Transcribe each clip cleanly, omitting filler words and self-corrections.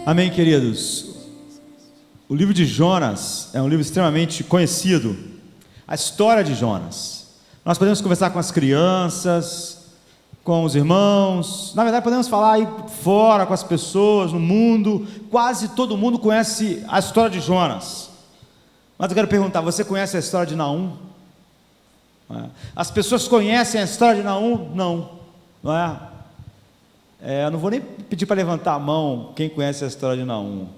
Amém, queridos? O livro de Jonas é um livro extremamente conhecido. A história de Jonas. Nós podemos conversar com as crianças, com os irmãos. Na verdade, podemos falar aí fora com as pessoas, no mundo. Quase todo mundo conhece a história de Jonas. Mas eu quero perguntar, você conhece a história de Naum? As pessoas conhecem a história de Naum? Não é? Eu não vou nem pedir para levantar a mão quem conhece a história de Naum,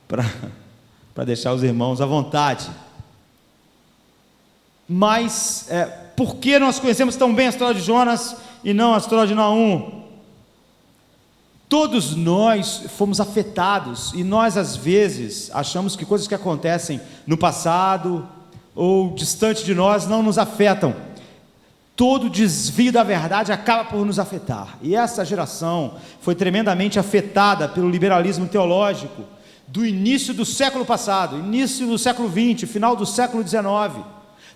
para deixar os irmãos à vontade. Mas por que nós conhecemos tão bem a história de Jonas e não a história de Naum? Todos nós fomos afetados, e nós às vezes achamos que coisas que acontecem no passado ou distante de nós não nos afetam. Todo desvio da verdade acaba por nos afetar, e essa geração foi tremendamente afetada pelo liberalismo teológico do início do século passado, início do século XX, final do século XIX.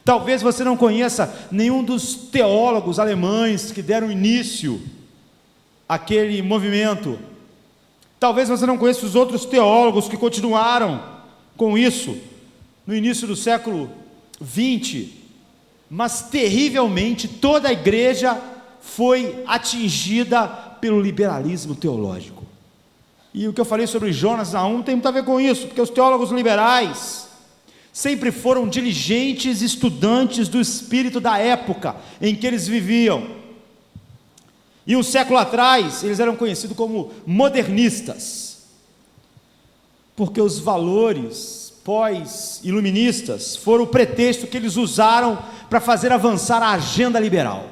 Talvez você não conheça nenhum dos teólogos alemães que deram início àquele movimento. Talvez você não conheça os outros teólogos que continuaram com isso no início do século XX. Mas terrivelmente toda a igreja foi atingida pelo liberalismo teológico. E o que eu falei sobre Jonas e Naum tem muito a ver com isso, porque os teólogos liberais sempre foram diligentes estudantes do espírito da época em que eles viviam. E um século atrás eles eram conhecidos como modernistas, porque os valores pós-iluministas foram o pretexto que eles usaram para fazer avançar a agenda liberal.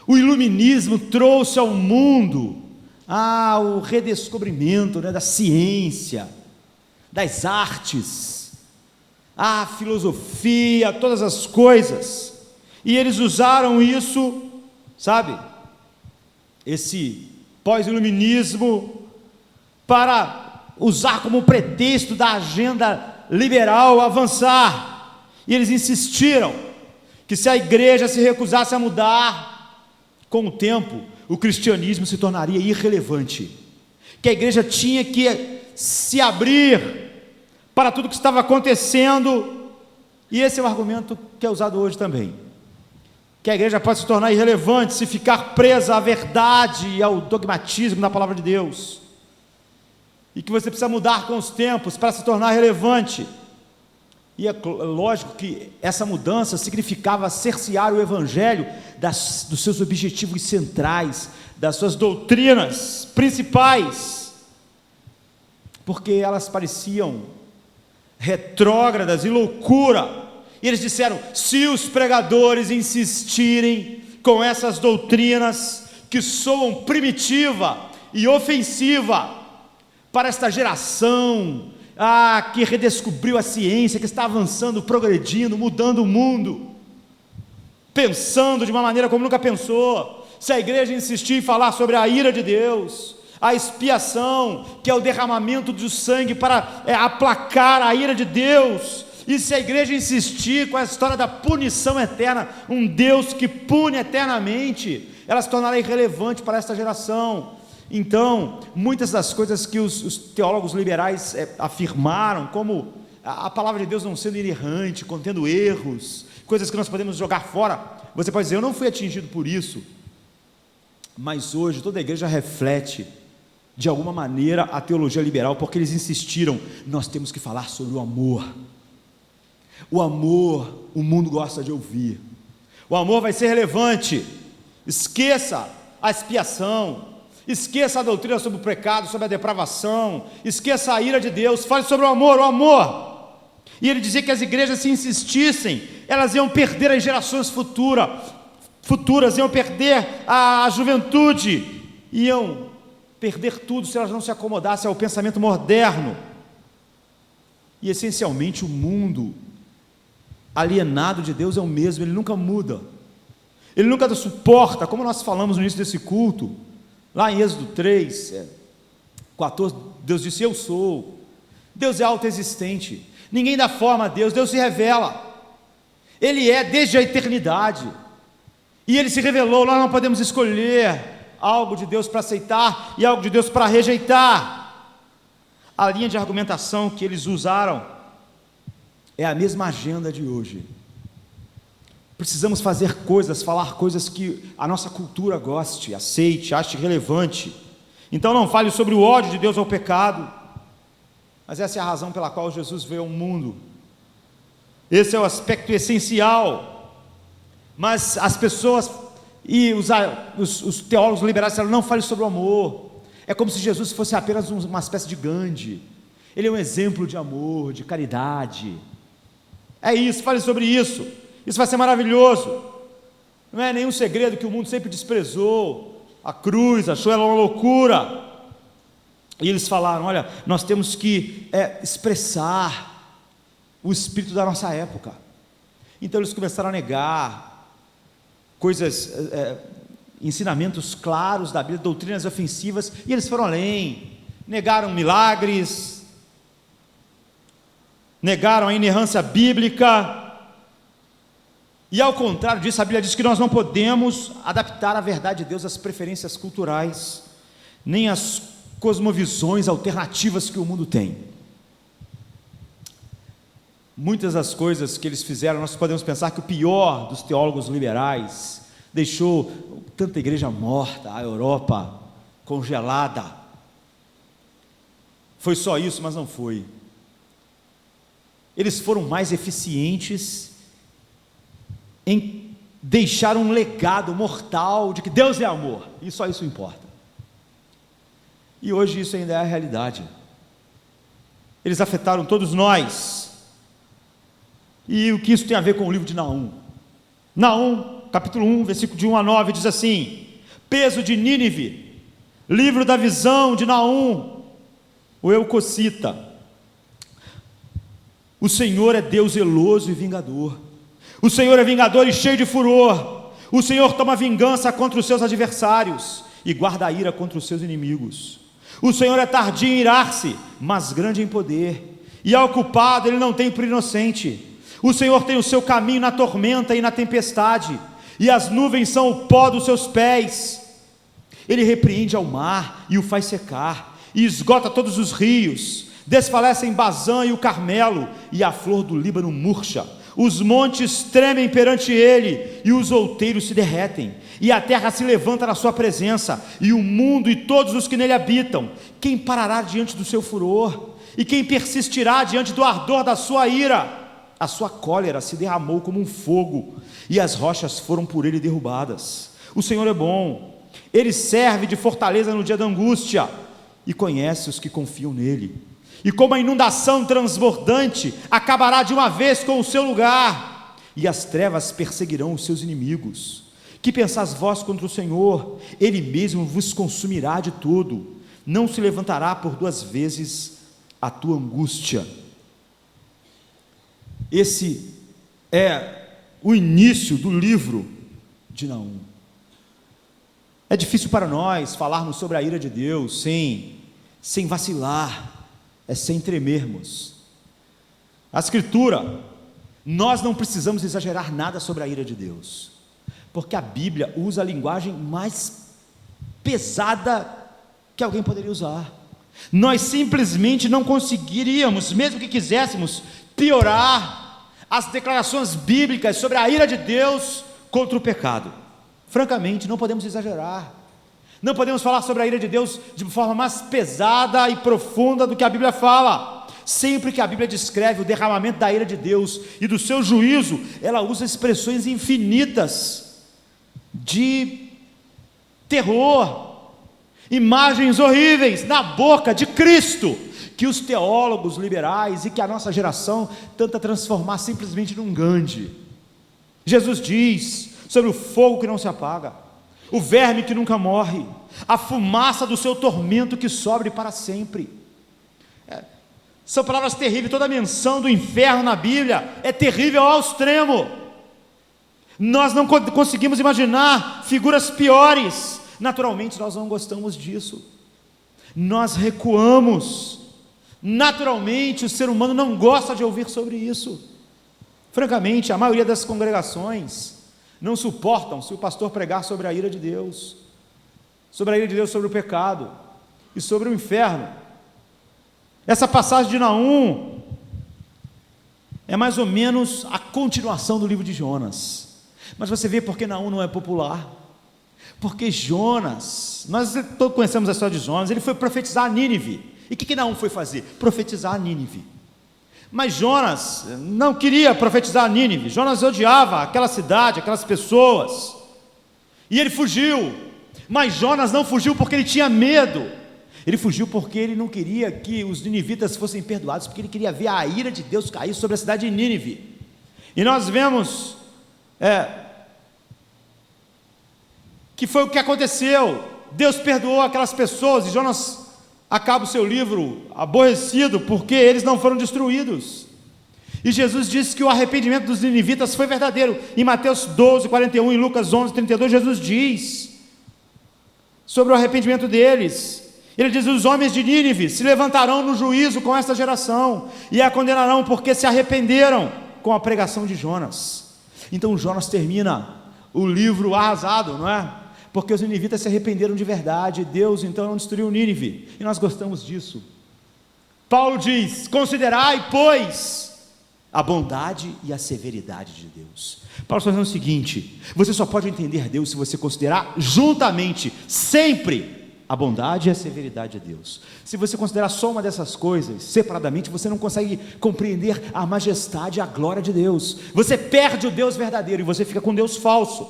O iluminismo trouxe ao mundo o redescobrimento da ciência, das artes, a filosofia, todas as coisas, e eles usaram isso, esse pós-iluminismo, para usar como pretexto da agenda liberal avançar. E eles insistiram que se a igreja se recusasse a mudar, com o tempo o cristianismo se tornaria irrelevante, que a igreja tinha que se abrir para tudo que estava acontecendo. E esse é o argumento que é usado hoje também, que a igreja pode se tornar irrelevante se ficar presa à verdade e ao dogmatismo da palavra de Deus, e que você precisa mudar com os tempos para se tornar relevante. E é lógico que essa mudança significava cercear o evangelho dos seus objetivos centrais, das suas doutrinas principais, porque elas pareciam retrógradas e loucura. E eles disseram: se os pregadores insistirem com essas doutrinas que soam primitiva e ofensiva para esta geração que redescobriu a ciência, que está avançando, progredindo, mudando o mundo, pensando de uma maneira como nunca pensou, se a igreja insistir em falar sobre a ira de Deus, a expiação, que é o derramamento do sangue para aplacar a ira de Deus, e se a igreja insistir com a história da punição eterna, um Deus que pune eternamente, ela se tornará irrelevante para esta geração. Então, muitas das coisas que os teólogos liberais afirmaram, como a palavra de Deus não sendo inerrante, contendo erros, coisas que nós podemos jogar fora, você pode dizer: eu não fui atingido por isso. Mas hoje toda a igreja reflete de alguma maneira a teologia liberal, porque eles insistiram: nós temos que falar sobre o amor. O amor, o mundo gosta de ouvir. O amor vai ser relevante. Esqueça a expiação, esqueça a doutrina sobre o pecado, sobre a depravação, esqueça a ira de Deus, fale sobre o amor, o amor. E ele dizia que as igrejas, se insistissem, elas iam perder as gerações futuras, iam perder a juventude, iam perder tudo se elas não se acomodassem ao pensamento moderno. E essencialmente o mundo alienado de Deus é o mesmo, ele nunca muda, ele nunca suporta, como nós falamos no início desse culto, lá em Êxodo 3, 14, Deus disse: eu sou. Deus é autoexistente, ninguém dá forma a Deus, Deus se revela, Ele é desde a eternidade, e Ele se revelou. Nós não podemos escolher algo de Deus para aceitar e algo de Deus para rejeitar. A linha de argumentação que eles usaram é a mesma agenda de hoje. Precisamos fazer coisas, falar coisas que a nossa cultura goste, aceite, ache relevante. Então não fale sobre o ódio de Deus ao pecado, mas essa é a razão pela qual Jesus veio ao mundo. Esse é o aspecto essencial. Mas as pessoas e os teólogos liberais disseram: não fale sobre o amor. É como se Jesus fosse apenas uma espécie de Gandhi. Ele é um exemplo de amor, de caridade. É isso, fale sobre isso. Isso vai ser maravilhoso. Não é nenhum segredo que o mundo sempre desprezou a cruz, achou ela uma loucura. E eles falaram: olha, nós temos que expressar o espírito da nossa época. Então eles começaram a negar coisas, ensinamentos claros da Bíblia, doutrinas ofensivas, e eles foram além, negaram milagres, negaram a inerrância bíblica. E ao contrário disso, a Bíblia diz que nós não podemos adaptar a verdade de Deus às preferências culturais, nem às cosmovisões alternativas que o mundo tem. Muitas das coisas que eles fizeram, nós podemos pensar que o pior dos teólogos liberais deixou tanta igreja morta, a Europa congelada. Foi só isso, mas não foi. Eles foram mais eficientes em deixar um legado mortal de que Deus é amor, e só isso importa. E hoje isso ainda é a realidade. Eles afetaram todos nós. E o que isso tem a ver com o livro de Naum? Naum, capítulo 1, versículo de 1 a 9, diz assim: peso de Nínive, livro da visão de Naum, o Eucocita. O Senhor é Deus zeloso e vingador. O Senhor é vingador e cheio de furor. O Senhor toma vingança contra os seus adversários e guarda a ira contra os seus inimigos. O Senhor é tardio em irar-se, mas grande em poder, e ao culpado ele não tem por inocente. O Senhor tem o seu caminho na tormenta e na tempestade, e as nuvens são o pó dos seus pés. Ele repreende ao mar e o faz secar, e esgota todos os rios. Desfalecem Bazã e o Carmelo, e a flor do Líbano murcha. Os montes tremem perante ele, e os outeiros se derretem, e a terra se levanta na sua presença, e o mundo e todos os que nele habitam. Quem parará diante do seu furor? E quem persistirá diante do ardor da sua ira? A sua cólera se derramou como um fogo, e as rochas foram por ele derrubadas. O Senhor é bom, ele serve de fortaleza no dia da angústia, e conhece os que confiam nele. E como a inundação transbordante acabará de uma vez com o seu lugar, e as trevas perseguirão os seus inimigos. Que pensais vós contra o Senhor? Ele mesmo vos consumirá de todo, não se levantará por duas vezes a tua angústia. Esse é o início do livro de Naum. É difícil para nós falarmos sobre a ira de Deus sem vacilar, sem tremermos. A Escritura, nós não precisamos exagerar nada sobre a ira de Deus, porque a Bíblia usa a linguagem mais pesada que alguém poderia usar. Nós simplesmente não conseguiríamos, mesmo que quiséssemos, piorar as declarações bíblicas sobre a ira de Deus contra o pecado. Francamente, não podemos exagerar. Não podemos falar sobre a ira de Deus de forma mais pesada e profunda do que a Bíblia fala. Sempre que a Bíblia descreve o derramamento da ira de Deus e do seu juízo, ela usa expressões infinitas de terror, imagens horríveis na boca de Cristo, que os teólogos liberais e que a nossa geração tenta transformar simplesmente num Gandhi. Jesus diz sobre o fogo que não se apaga, o verme que nunca morre, a fumaça do seu tormento que sobe para sempre. São palavras terríveis. Toda a menção do inferno na Bíblia é terrível ao extremo. Nós não conseguimos imaginar figuras piores. Naturalmente nós não gostamos disso, nós recuamos. Naturalmente o ser humano não gosta de ouvir sobre isso. Francamente, a maioria das congregações não suportam se o pastor pregar sobre a ira de Deus, sobre o pecado e sobre o inferno. Essa passagem de Naum é mais ou menos a continuação do livro de Jonas. Mas você vê porque Naum não é popular. Porque Jonas, nós todos conhecemos a história de Jonas, ele foi profetizar a Nínive. E o que Naum foi fazer? Profetizar a Nínive. Mas Jonas não queria profetizar a Nínive. Jonas odiava aquela cidade, aquelas pessoas. E ele fugiu. Mas Jonas não fugiu porque ele tinha medo. Ele fugiu porque ele não queria que os ninivitas fossem perdoados, porque ele queria ver a ira de Deus cair sobre a cidade de Nínive. E nós vemos que foi o que aconteceu. Deus perdoou aquelas pessoas, e Jonas acaba o seu livro aborrecido, porque eles não foram destruídos. E Jesus disse que o arrependimento dos ninivitas foi verdadeiro. Em Mateus 12, 41, em Lucas 11, 32, Jesus diz sobre o arrependimento deles. Ele diz: os homens de Nínive se levantarão no juízo com esta geração, e a condenarão, porque se arrependeram com a pregação de Jonas. Então Jonas termina o livro arrasado, não é? Porque os ninivitas se arrependeram de verdade, Deus então não destruiu Nínive, e nós gostamos disso. Paulo diz: considerai, pois, a bondade e a severidade de Deus. Paulo está dizendo o seguinte: você só pode entender Deus se você considerar juntamente, sempre, a bondade e a severidade de Deus. Se você considerar só uma dessas coisas separadamente, você não consegue compreender a majestade e a glória de Deus. Você perde o Deus verdadeiro e você fica com Deus falso.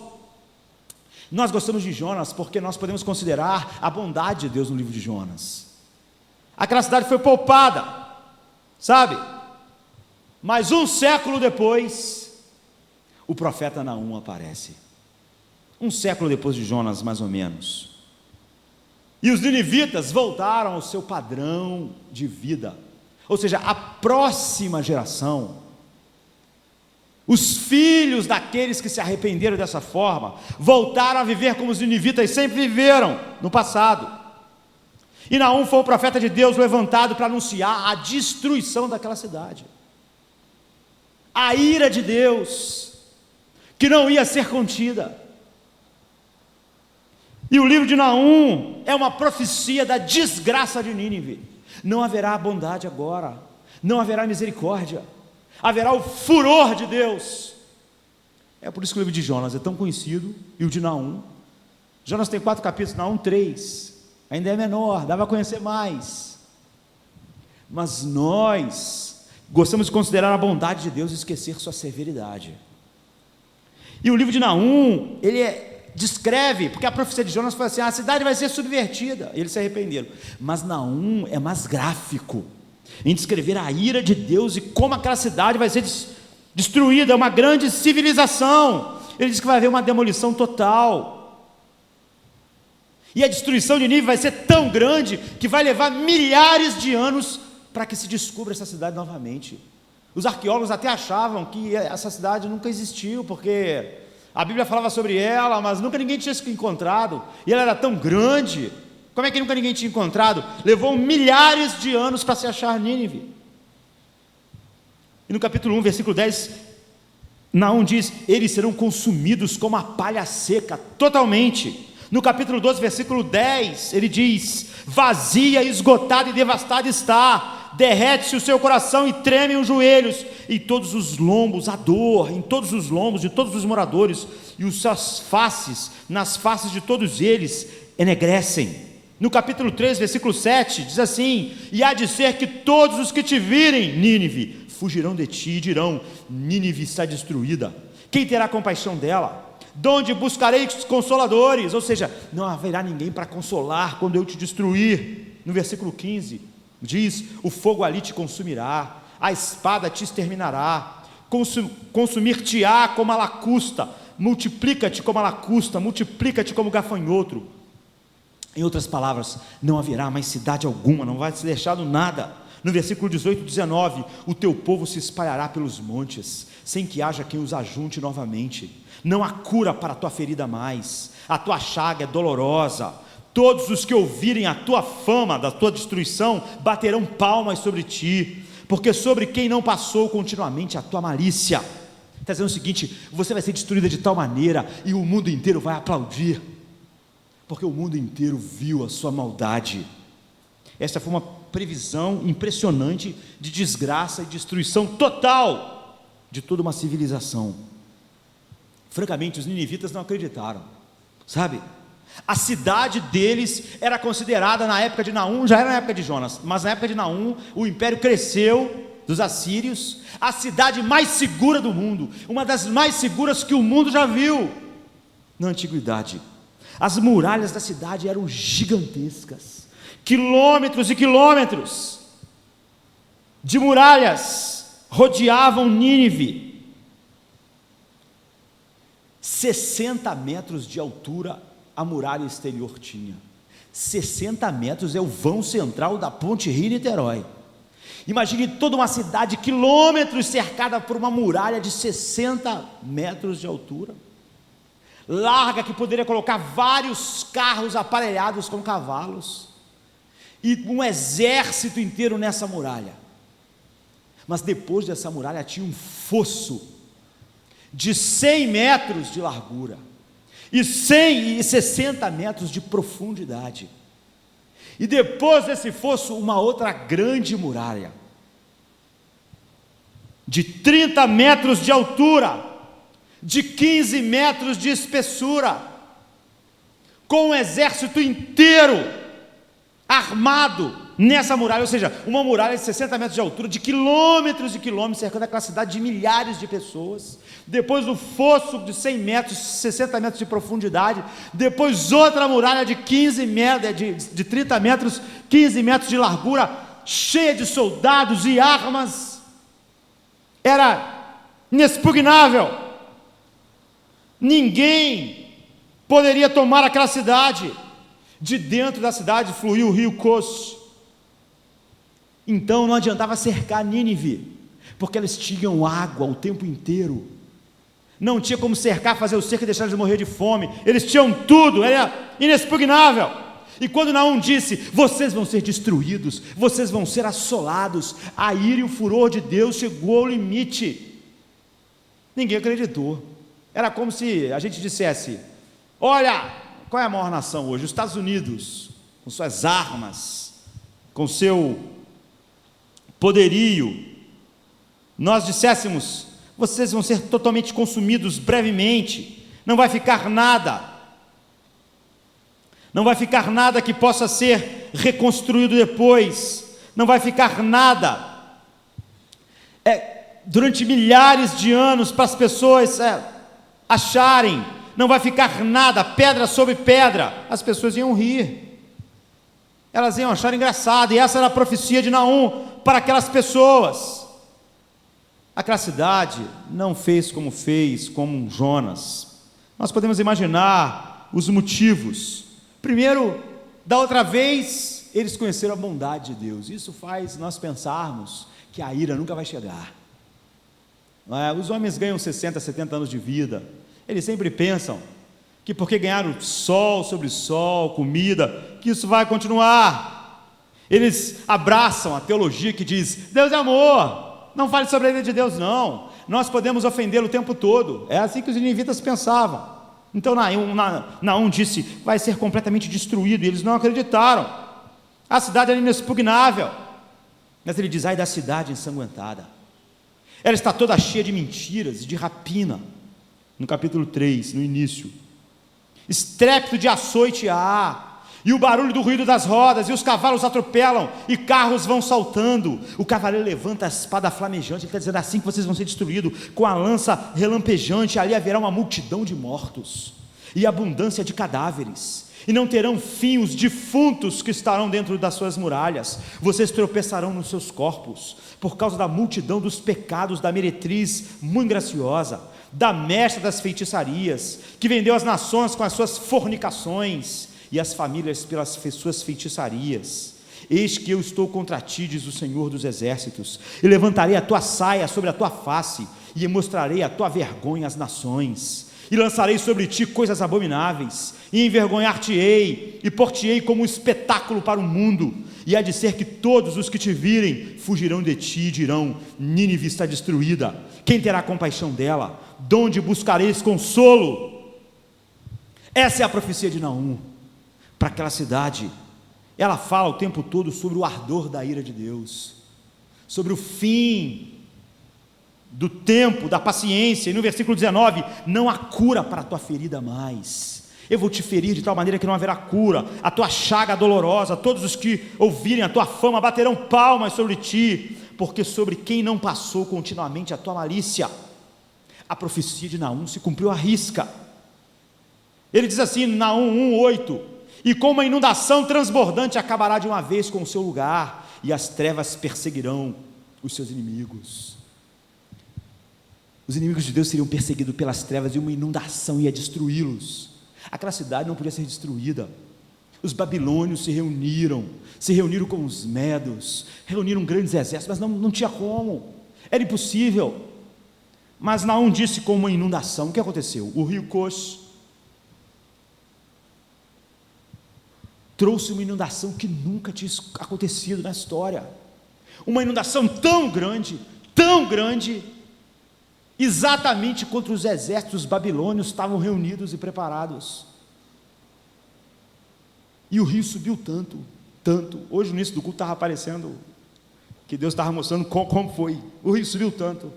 Nós gostamos de Jonas porque nós podemos considerar a bondade de Deus no livro de Jonas. Aquela cidade foi poupada, sabe? Mas um século depois, o profeta Naum aparece. Um século depois de Jonas, mais ou menos. E os ninivitas voltaram ao seu padrão de vida. Ou seja, a próxima geração, os filhos daqueles que se arrependeram dessa forma, voltaram a viver como os ninivitas sempre viveram no passado. E Naum foi o profeta de Deus levantado para anunciar a destruição daquela cidade. A ira de Deus, que não ia ser contida. E o livro de Naum é uma profecia da desgraça de Nínive. Não haverá bondade agora, não haverá misericórdia, haverá o furor de Deus. É por isso que o livro de Jonas é tão conhecido, e o de Naum. Jonas tem 4 capítulos, Naum 3, ainda é menor, dá para conhecer mais. Mas nós gostamos de considerar a bondade de Deus e esquecer sua severidade. E o livro de Naum, ele descreve, porque a profecia de Jonas foi assim: a cidade vai ser subvertida, e eles se arrependeram. Mas Naum é mais gráfico em descrever a ira de Deus e como aquela cidade vai ser destruída, é uma grande civilização. Ele diz que vai haver uma demolição total, e a destruição de Nínive vai ser tão grande que vai levar milhares de anos para que se descubra essa cidade novamente. Os arqueólogos até achavam que essa cidade nunca existiu, porque a Bíblia falava sobre ela, mas nunca ninguém tinha se encontrado, e ela era tão grande. Como é que nunca ninguém tinha encontrado? Levou milhares de anos para se achar Nínive. E no capítulo 1, versículo 10, Naum diz: eles serão consumidos como a palha seca, totalmente. No capítulo 12, versículo 10, ele diz: vazia, esgotada e devastada está, derrete-se o seu coração e tremem os joelhos, e todos os lombos, a dor em todos os lombos de todos os moradores, e os suas faces, nas faces de todos eles, enegrecem. No capítulo 3, versículo 7, diz assim: e há de ser que todos os que te virem, Nínive, fugirão de ti e dirão: Nínive está destruída, quem terá compaixão dela? De onde buscarei consoladores? Ou seja, não haverá ninguém para consolar quando eu te destruir. No versículo 15, diz: o fogo ali te consumirá, a espada te exterminará, consumir-te-á como a lacusta, multiplica-te como a lacusta, multiplica-te como gafanhoto. Em outras palavras, não haverá mais cidade alguma, não vai ser deixado nada. No versículo 18 e 19, o teu povo se espalhará pelos montes, sem que haja quem os ajunte novamente. Não há cura para a tua ferida mais, a tua chaga é dolorosa. Todos os que ouvirem a tua fama, da tua destruição, baterão palmas sobre ti, porque sobre quem não passou continuamente a tua malícia. Está dizendo o seguinte: você vai ser destruída de tal maneira, e o mundo inteiro vai aplaudir, porque o mundo inteiro viu a sua maldade. Esta foi uma previsão impressionante de desgraça e destruição total de toda uma civilização. Francamente, os ninivitas não acreditaram, sabe? A cidade deles era considerada, na época de Naum, já era na época de Jonas, mas na época de Naum, o império cresceu dos assírios, a cidade mais segura do mundo, uma das mais seguras que o mundo já viu na antiguidade. As muralhas da cidade eram gigantescas, quilômetros e quilômetros de muralhas rodeavam Nínive. 60 metros de altura a muralha exterior tinha. 60 metros é o vão central da ponte Rio-Niterói. Imagine toda uma cidade, quilômetros, cercada por uma muralha de 60 metros de altura, larga, que poderia colocar vários carros aparelhados com cavalos, e um exército inteiro nessa muralha. Mas depois dessa muralha tinha um fosso de 100 metros de largura e 160 metros de profundidade. E depois desse fosso, uma outra grande muralha, de 30 metros de altura, de 15 metros de espessura, com um exército inteiro armado nessa muralha, ou seja, uma muralha de 60 metros de altura, de quilômetros e quilômetros, cercando aquela cidade de milhares de pessoas. Depois do fosso de 100 metros, 60 metros de profundidade, depois outra muralha de 15 metros, de 30 metros, 15 metros de largura, cheia de soldados e armas. Era inexpugnável. Ninguém poderia tomar aquela cidade. De dentro da cidade fluía o rio Cos. Então não adiantava cercar Nínive, porque eles tinham água o tempo inteiro. Não tinha como cercar, fazer o cerco e deixar eles morrer de fome. Eles tinham tudo, era inexpugnável. E quando Naum disse: vocês vão ser destruídos, vocês vão ser assolados, a ira e o furor de Deus chegou ao limite. Ninguém acreditou. Era como se a gente dissesse: olha, qual é a maior nação hoje? Os Estados Unidos, com suas armas, com seu poderio. Nós disséssemos: vocês vão ser totalmente consumidos brevemente, não vai ficar nada, não vai ficar nada que possa ser reconstruído depois, não vai ficar nada. Durante milhares de anos, para as pessoas acharem, não vai ficar nada, pedra sobre pedra. As pessoas iam rir, elas iam achar engraçado, e essa era a profecia de Naum para aquelas pessoas. Aquela cidade não fez como Jonas. Nós podemos imaginar os motivos. Primeiro, da outra vez, eles conheceram a bondade de Deus. Isso faz nós pensarmos que a ira nunca vai chegar. Os homens ganham 60, 70 anos de vida. Eles sempre pensam que porque ganharam sol sobre sol, comida, que isso vai continuar. Eles abraçam a teologia que diz: Deus é amor, não fale sobre a ira de Deus não, nós podemos ofendê-lo o tempo todo. É assim que os ninivitas pensavam. Então Naum disse: vai ser completamente destruído, e eles não acreditaram. A cidade era inexpugnável. Mas ele diz: ai da cidade ensanguentada, ela está toda cheia de mentiras e de rapina. No capítulo 3, no início, estrépito de açoite há, e o barulho do ruído das rodas, e os cavalos atropelam, e carros vão saltando. O cavaleiro levanta a espada flamejante. Ele está dizendo: assim que vocês vão ser destruídos, com a lança relampejante, ali haverá uma multidão de mortos, e abundância de cadáveres, e não terão fim os defuntos que estarão dentro das suas muralhas. Vocês tropeçarão nos seus corpos, por causa da multidão dos pecados da meretriz muito graciosa, da mestra das feitiçarias, que vendeu as nações com as suas fornicações, e as famílias pelas suas feitiçarias. Eis que eu estou contra ti, diz o Senhor dos exércitos, e levantarei a tua saia sobre a tua face, e mostrarei a tua vergonha às nações, e lançarei sobre ti coisas abomináveis, e envergonhar-te-ei, e pôr-te-ei como um espetáculo para o mundo, e há de ser que todos os que te virem fugirão de ti e dirão: Nínive está destruída, quem terá compaixão dela? De onde buscareis consolo? Essa é a profecia de Naum para aquela cidade. ela fala o tempo todo sobre o ardor da ira de Deus, sobre o fim do tempo, da paciência. E no versículo 19, não há cura para a tua ferida mais, eu vou te ferir de tal maneira que não haverá cura, a tua chaga dolorosa, todos os que ouvirem a tua fama baterão palmas sobre ti, porque sobre quem não passou continuamente a tua malícia. A profecia de Naum se cumpriu à risca. Ele diz assim, Naum 1:8, e com uma inundação transbordante acabará de uma vez com o seu lugar, e as trevas perseguirão os seus inimigos. Os inimigos de Deus seriam perseguidos pelas trevas, e uma inundação ia destruí-los. Aquela cidade não podia ser destruída. Os babilônios se reuniram com os medos, reuniram grandes exércitos, mas não tinha como, era impossível. Mas Naum disse com uma inundação. O que aconteceu? O rio Cox trouxe uma inundação que nunca tinha acontecido na história, uma inundação tão grande, exatamente contra os exércitos babilônios estavam reunidos e preparados. E o rio subiu tanto, hoje no início do culto estava aparecendo, que Deus estava mostrando como foi, o rio subiu tanto,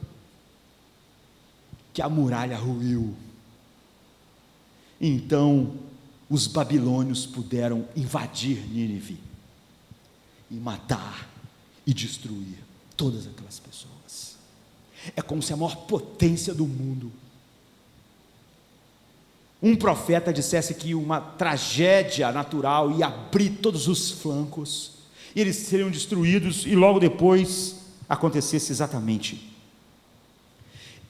que a muralha ruiu. Então, os babilônios puderam invadir Nínive, e matar, e destruir todas aquelas pessoas. É como se a maior potência do mundo, um profeta dissesse que uma tragédia natural ia abrir todos os flancos, e eles seriam destruídos, e logo depois acontecesse exatamente.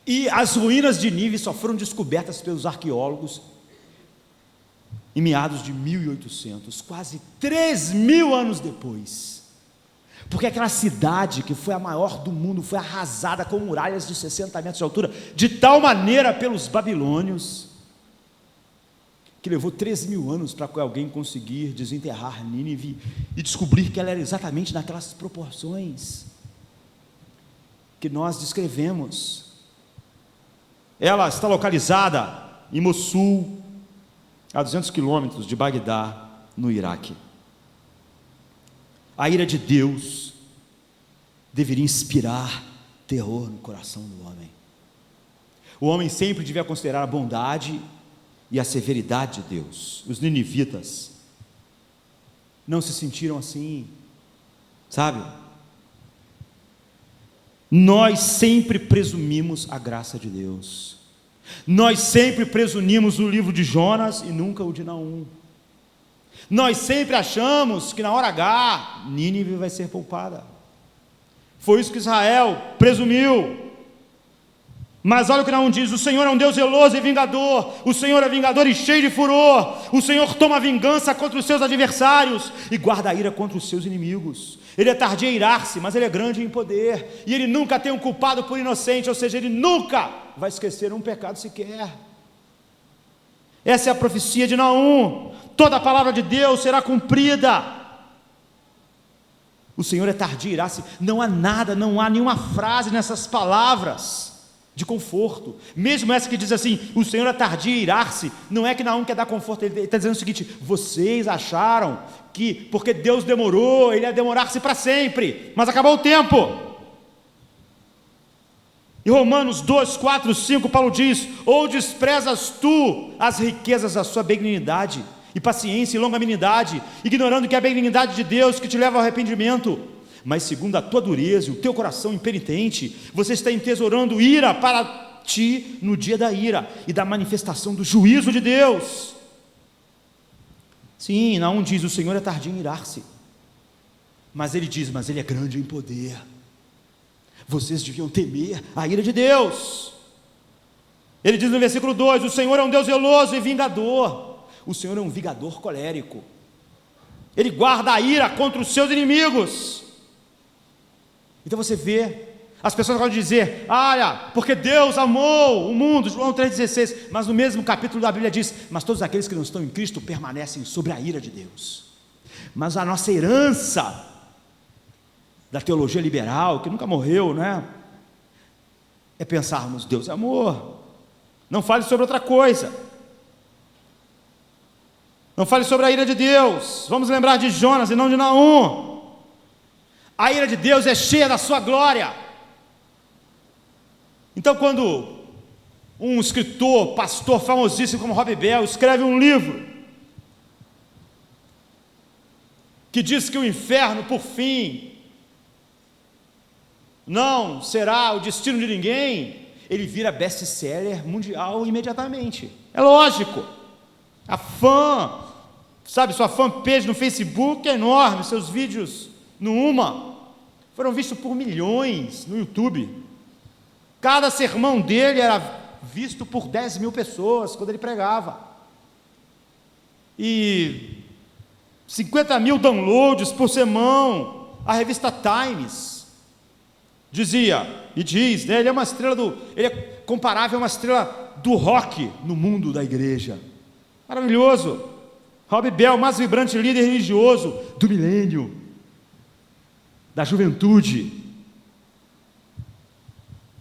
E as ruínas de Nínive só foram descobertas pelos arqueólogos em meados de 1800, quase 3.000 anos depois, porque aquela cidade que foi a maior do mundo foi arrasada com muralhas de 60 metros de altura, de tal maneira pelos babilônios, que levou 3.000 anos para alguém conseguir desenterrar Nínive e descobrir que ela era exatamente naquelas proporções que nós descrevemos. Ela está localizada em Mossul, a 200 quilômetros de Bagdá, no Iraque. A ira de Deus deveria inspirar terror no coração do homem. O homem sempre devia considerar a bondade e a severidade de Deus. Os ninivitas não se sentiram assim, sabe? Nós sempre presumimos a graça de Deus. Nós sempre presumimos o livro de Jonas e nunca o de Naum. Nós sempre achamos que na hora H, Nínive vai ser poupada. Foi isso que Israel presumiu. Mas olha o que Naum diz: o Senhor é um Deus zeloso e vingador, o Senhor é vingador e cheio de furor, o Senhor toma vingança contra os seus adversários e guarda a ira contra os seus inimigos. Ele é tardio a irar-se, mas ele é grande em poder, e ele nunca tem um culpado por inocente, ou seja, ele nunca vai esquecer um pecado sequer. Essa é a profecia de Naum. Toda a palavra de Deus será cumprida. O Senhor é tardio a irar-se. Não há nada, não há nenhuma frase nessas palavras de conforto, mesmo essa que diz assim, o Senhor é tardio a irar-se, não é que Naum quer dar conforto, ele está dizendo o seguinte: vocês acharam que porque Deus demorou, ele ia demorar-se para sempre, mas acabou o tempo. Em Romanos 2, 4, 5, Paulo diz: ou desprezas tu as riquezas da sua benignidade, e paciência e longanimidade, ignorando que é a benignidade de Deus que te leva ao arrependimento, mas segundo a tua dureza e o teu coração impenitente, você está entesourando ira para ti no dia da ira e da manifestação do juízo de Deus. Sim, Naum diz: o Senhor é tardio em irar-se, mas ele diz: mas ele é grande em poder. Vocês deviam temer a ira de Deus. Ele diz no versículo 2: o Senhor é um Deus zeloso e vingador. O Senhor é um vingador colérico, ele guarda a ira contra os seus inimigos. Então você vê, as pessoas podem dizer: olha, porque Deus amou o mundo, João 3,16, mas no mesmo capítulo da Bíblia diz: mas todos aqueles que não estão em Cristo permanecem sobre a ira de Deus. Mas a nossa herança da teologia liberal, que nunca morreu, né, é pensarmos: Deus é amor, não fale sobre outra coisa. Não fale sobre a ira de Deus. Vamos lembrar de Jonas e não de Naum. A ira de Deus é cheia da sua glória. Então, quando um escritor, pastor famosíssimo como Rob Bell escreve um livro que diz que o inferno, por fim, não será o destino de ninguém, ele vira best-seller mundial imediatamente. É lógico. A sua fanpage no Facebook é enorme, seus vídeos foram vistos por milhões no YouTube. Cada sermão dele era visto por 10 mil pessoas quando ele pregava. E 50 mil downloads por sermão. A revista Times dizia, e diz, né, ele é comparável a uma estrela do rock no mundo da igreja. Maravilhoso. Rob Bell, o mais vibrante líder religioso do milênio, da juventude.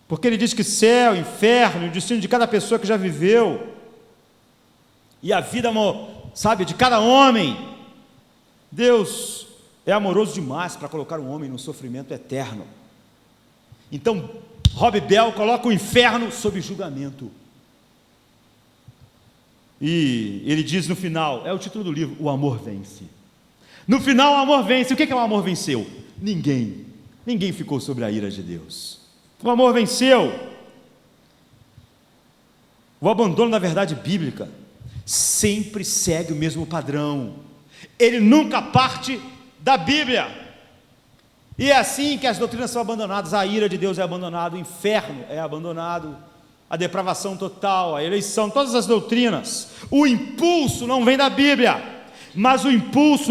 Porque ele diz que céu, inferno, o destino de cada pessoa que já viveu, e a vida, de cada homem, Deus é amoroso demais para colocar um homem no sofrimento eterno. Então, Rob Bell coloca o inferno sob julgamento. E ele diz no final, é o título do livro, o amor vence. No final o amor vence. O que o amor venceu? Ninguém ficou sobre a ira de Deus. O amor venceu. O abandono da verdade bíblica sempre segue o mesmo padrão. Ele nunca parte da Bíblia. E é assim que as doutrinas são abandonadas. A ira de Deus é abandonada, o inferno é abandonado, a depravação total, a eleição, todas as doutrinas. O impulso não vem da Bíblia, mas o impulso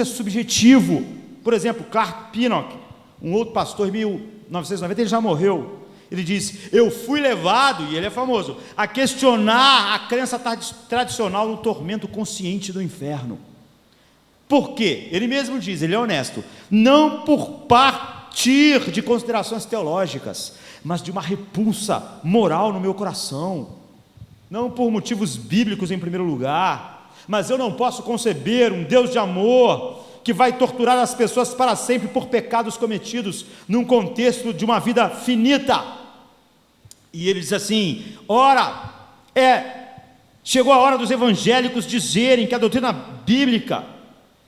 é subjetivo. Por exemplo, Clark Pinnock, um outro pastor, em 1990, ele já morreu. Ele diz, eu fui levado, e ele é famoso, a questionar a crença tradicional no tormento consciente do inferno. Por quê? Ele mesmo diz, ele é honesto, não por partir de considerações teológicas, mas de uma repulsa moral no meu coração, não por motivos bíblicos em primeiro lugar, mas eu não posso conceber um Deus de amor que vai torturar as pessoas para sempre por pecados cometidos num contexto de uma vida finita. E ele diz assim, chegou a hora dos evangélicos dizerem que a doutrina bíblica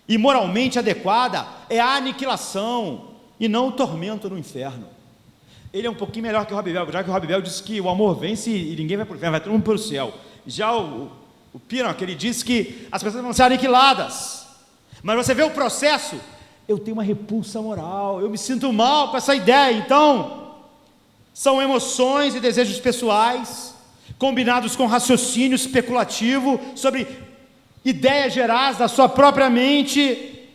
e moralmente adequada é a aniquilação e não o tormento no inferno. Ele é um pouquinho melhor que o Rob Bell, já que o Rob Bell diz que o amor vence e ninguém vai para o inferno, vai todo mundo para o céu. Já o Pinnock, ele diz que as pessoas vão ser aniquiladas, mas você vê o processo, eu tenho uma repulsa moral, eu me sinto mal com essa ideia. Então, são emoções e desejos pessoais, combinados com raciocínio especulativo, sobre ideias gerais da sua própria mente,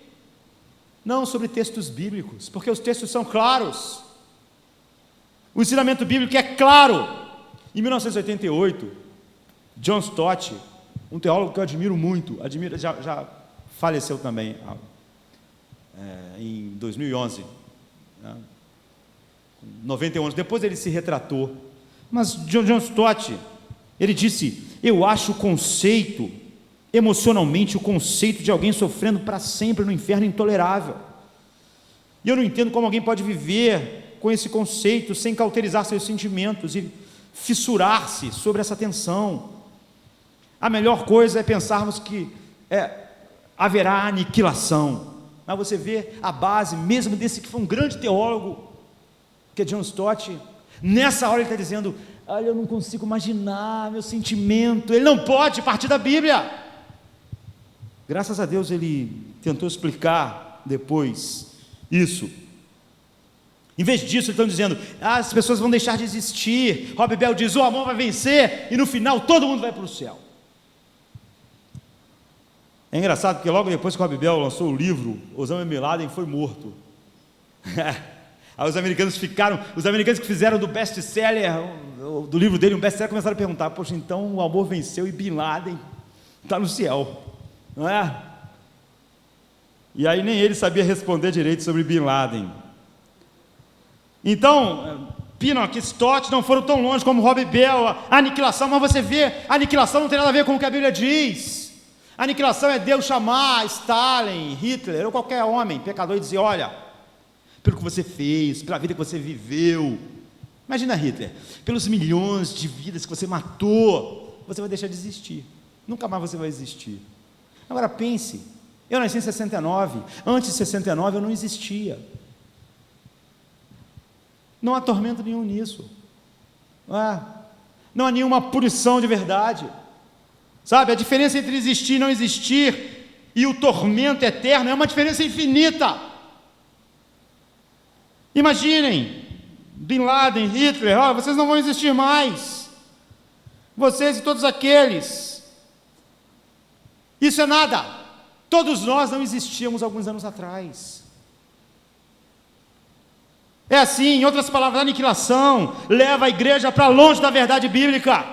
não sobre textos bíblicos, porque os textos são claros. O ensinamento bíblico é claro. Em 1988, John Stott, um teólogo que eu admiro muito, já faleceu também, em 2011, 91 anos, depois ele se retratou, mas John Stott, ele disse, eu acho emocionalmente o conceito de alguém sofrendo para sempre no inferno intolerável, e eu não entendo como alguém pode viver com esse conceito sem cauterizar seus sentimentos e fissurar-se sobre essa tensão. A melhor coisa é pensarmos que haverá aniquilação, mas você vê a base mesmo desse que foi um grande teólogo, que é John Stott. Nessa hora ele está dizendo, olha, eu não consigo imaginar meu sentimento, ele não pode partir da Bíblia. Graças a Deus ele tentou explicar depois isso. Em vez disso, eles estão dizendo, as pessoas vão deixar de existir. Rob Bell diz, o amor vai vencer, e no final todo mundo vai para o céu. É engraçado porque logo depois que Rob Bell lançou o livro, Osama Bin Laden foi morto. Aí os americanos que fizeram do best-seller, do livro dele, um best-seller, começaram a perguntar, poxa, então o amor venceu e Bin Laden está no céu, não é? E aí nem ele sabia responder direito sobre Bin Laden. Então, Pinnock e Stott não foram tão longe como Rob Bell, a aniquilação, mas você vê, a aniquilação não tem nada a ver com o que a Bíblia diz. Aniquilação é Deus chamar Stalin, Hitler ou qualquer homem pecador e dizer: olha, pelo que você fez, pela vida que você viveu, imagina Hitler, pelos milhões de vidas que você matou, você vai deixar de existir, nunca mais você vai existir. Agora pense, eu nasci em 69, antes de 69 eu não existia, não há tormento nenhum nisso, não há nenhuma punição de verdade, sabe, a diferença entre existir e não existir, e o tormento eterno, é uma diferença infinita. Imaginem, Bin Laden, Hitler, olha, vocês não vão existir mais, vocês e todos aqueles, isso é nada, todos nós não existíamos alguns anos atrás. É assim, em outras palavras, a aniquilação leva a igreja para longe da verdade bíblica,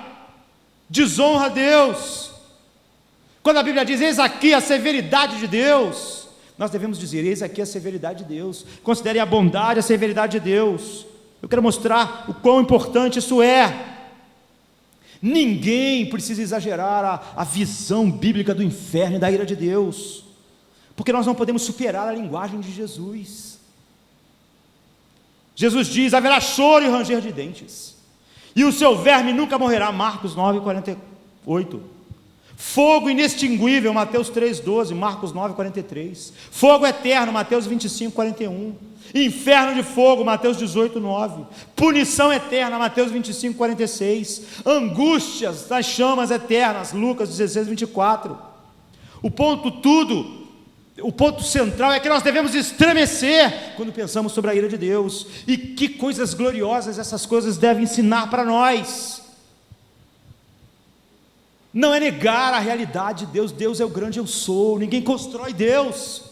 desonra a Deus. Quando a Bíblia diz: eis aqui a severidade de Deus, nós devemos dizer: eis aqui a severidade de Deus. Considere a bondade, a severidade de Deus. Eu quero mostrar o quão importante isso é. Ninguém precisa exagerar a visão bíblica do inferno e da ira de Deus, porque nós não podemos superar a linguagem de Jesus. Jesus diz: haverá choro e ranger de dentes, e o seu verme nunca morrerá, Marcos 9:48. Fogo inextinguível, Mateus 3:12, Marcos 9:43. Fogo eterno, Mateus 25:41. Inferno de fogo, Mateus 18:9. Punição eterna, Mateus 25:46. Angústias das chamas eternas, Lucas 16:24. O ponto central é que nós devemos estremecer quando pensamos sobre a ira de Deus, e que coisas gloriosas essas coisas devem ensinar para nós. Não é negar a realidade de Deus. Deus é o grande eu sou, ninguém constrói Deus,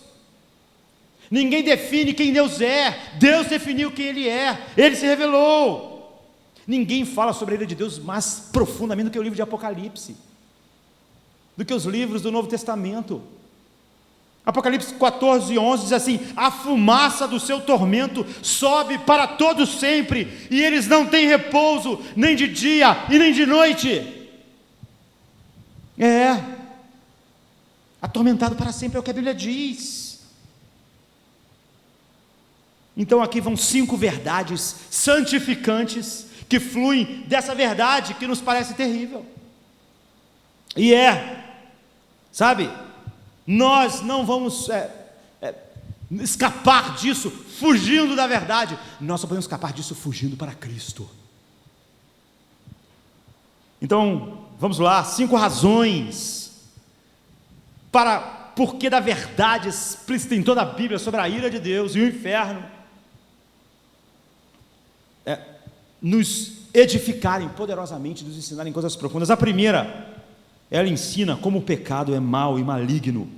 ninguém define quem Deus é, Deus definiu quem Ele é, Ele se revelou. Ninguém fala sobre a ira de Deus mais profundamente do que o livro de Apocalipse, do que os livros do Novo Testamento. Apocalipse 14:11 diz assim: a fumaça do seu tormento sobe para todos sempre, e eles não têm repouso, nem de dia e nem de noite. Atormentado para sempre, é o que a Bíblia diz. Então aqui vão 5 verdades santificantes que fluem dessa verdade que nos parece terrível. E sabe, nós não vamos escapar disso fugindo da verdade, nós só podemos escapar disso fugindo para Cristo. Então, vamos lá, 5 razões porque da verdade explícita em toda a Bíblia sobre a ira de Deus e o inferno nos edificarem poderosamente, nos ensinarem coisas profundas. A primeira, ela ensina como o pecado é mau e maligno.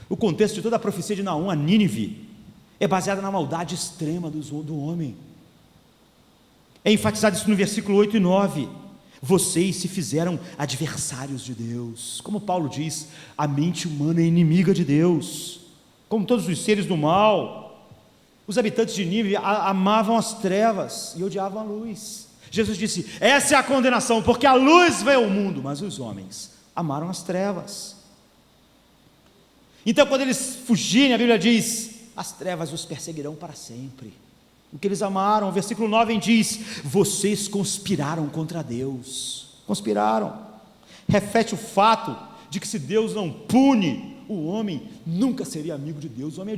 O contexto de toda a profecia de Naum a Nínive é baseado na maldade extrema do homem. É enfatizado isso no versículo 8 e 9. Vocês se fizeram adversários de Deus. Como Paulo diz, a mente humana é inimiga de Deus, como todos os seres do mal. Os habitantes de Nínive amavam as trevas e odiavam a luz. Jesus disse: essa é a condenação, porque a luz veio ao mundo, mas os homens amaram as trevas. Então, quando eles fugirem, a Bíblia diz: as trevas os perseguirão para sempre. O que eles amaram, o versículo 9 diz: vocês conspiraram contra Deus. Conspiraram. Reflete o fato de que se Deus não pune, o homem nunca seria amigo de Deus. O homem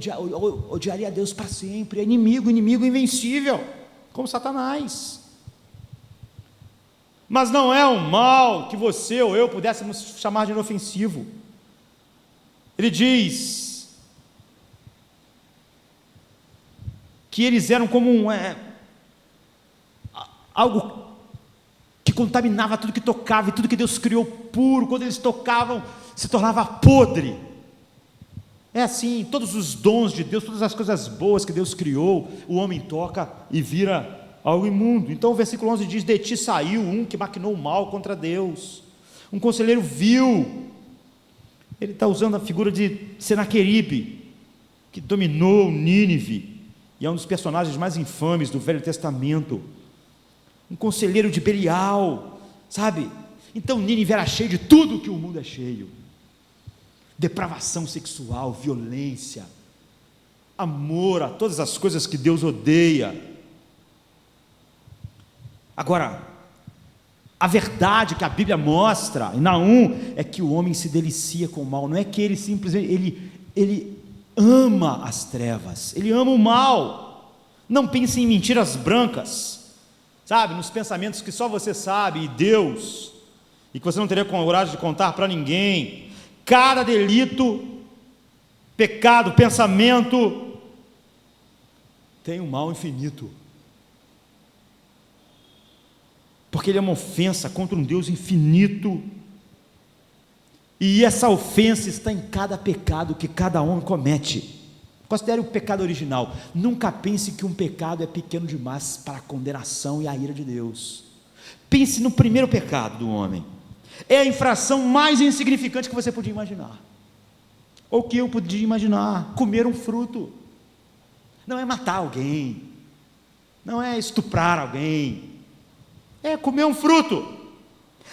odiaria a Deus para sempre. É inimigo invencível, como Satanás. Mas não é um mal que você ou eu pudéssemos chamar de inofensivo. Ele diz que eles eram como algo que contaminava tudo que tocava, e tudo que Deus criou puro, quando eles tocavam, se tornava podre. É assim, todos os dons de Deus, todas as coisas boas que Deus criou, o homem toca e vira algo imundo. Então o versículo 11 diz: de ti saiu um que maquinou o mal contra Deus, um conselheiro vil. Ele está usando a figura de Senaqueribe, que dominou Nínive, e é um dos personagens mais infames do Velho Testamento. Um conselheiro de Belial, sabe? Então Nínive era cheio de tudo que o mundo é cheio. depravação sexual, violência, amor a todas as coisas que Deus odeia. Agora, a verdade que a Bíblia mostra em Naum é que o homem se delicia com o mal, não é que ele simplesmente, ele ama as trevas, ele ama o mal. Não pense em mentiras brancas, sabe, nos pensamentos que só você sabe e Deus, e que você não teria coragem de contar para ninguém. Cada delito, pecado, pensamento tem um mal infinito, porque ele é uma ofensa contra um Deus infinito, e essa ofensa está em cada pecado que cada homem comete. Considere o pecado original. Nunca pense que um pecado é pequeno demais para a condenação e a ira de Deus. Pense no primeiro pecado do homem. É a infração mais insignificante que você podia imaginar, ou que eu podia imaginar: comer um fruto. Não é matar alguém, não é estuprar alguém, é comer um fruto.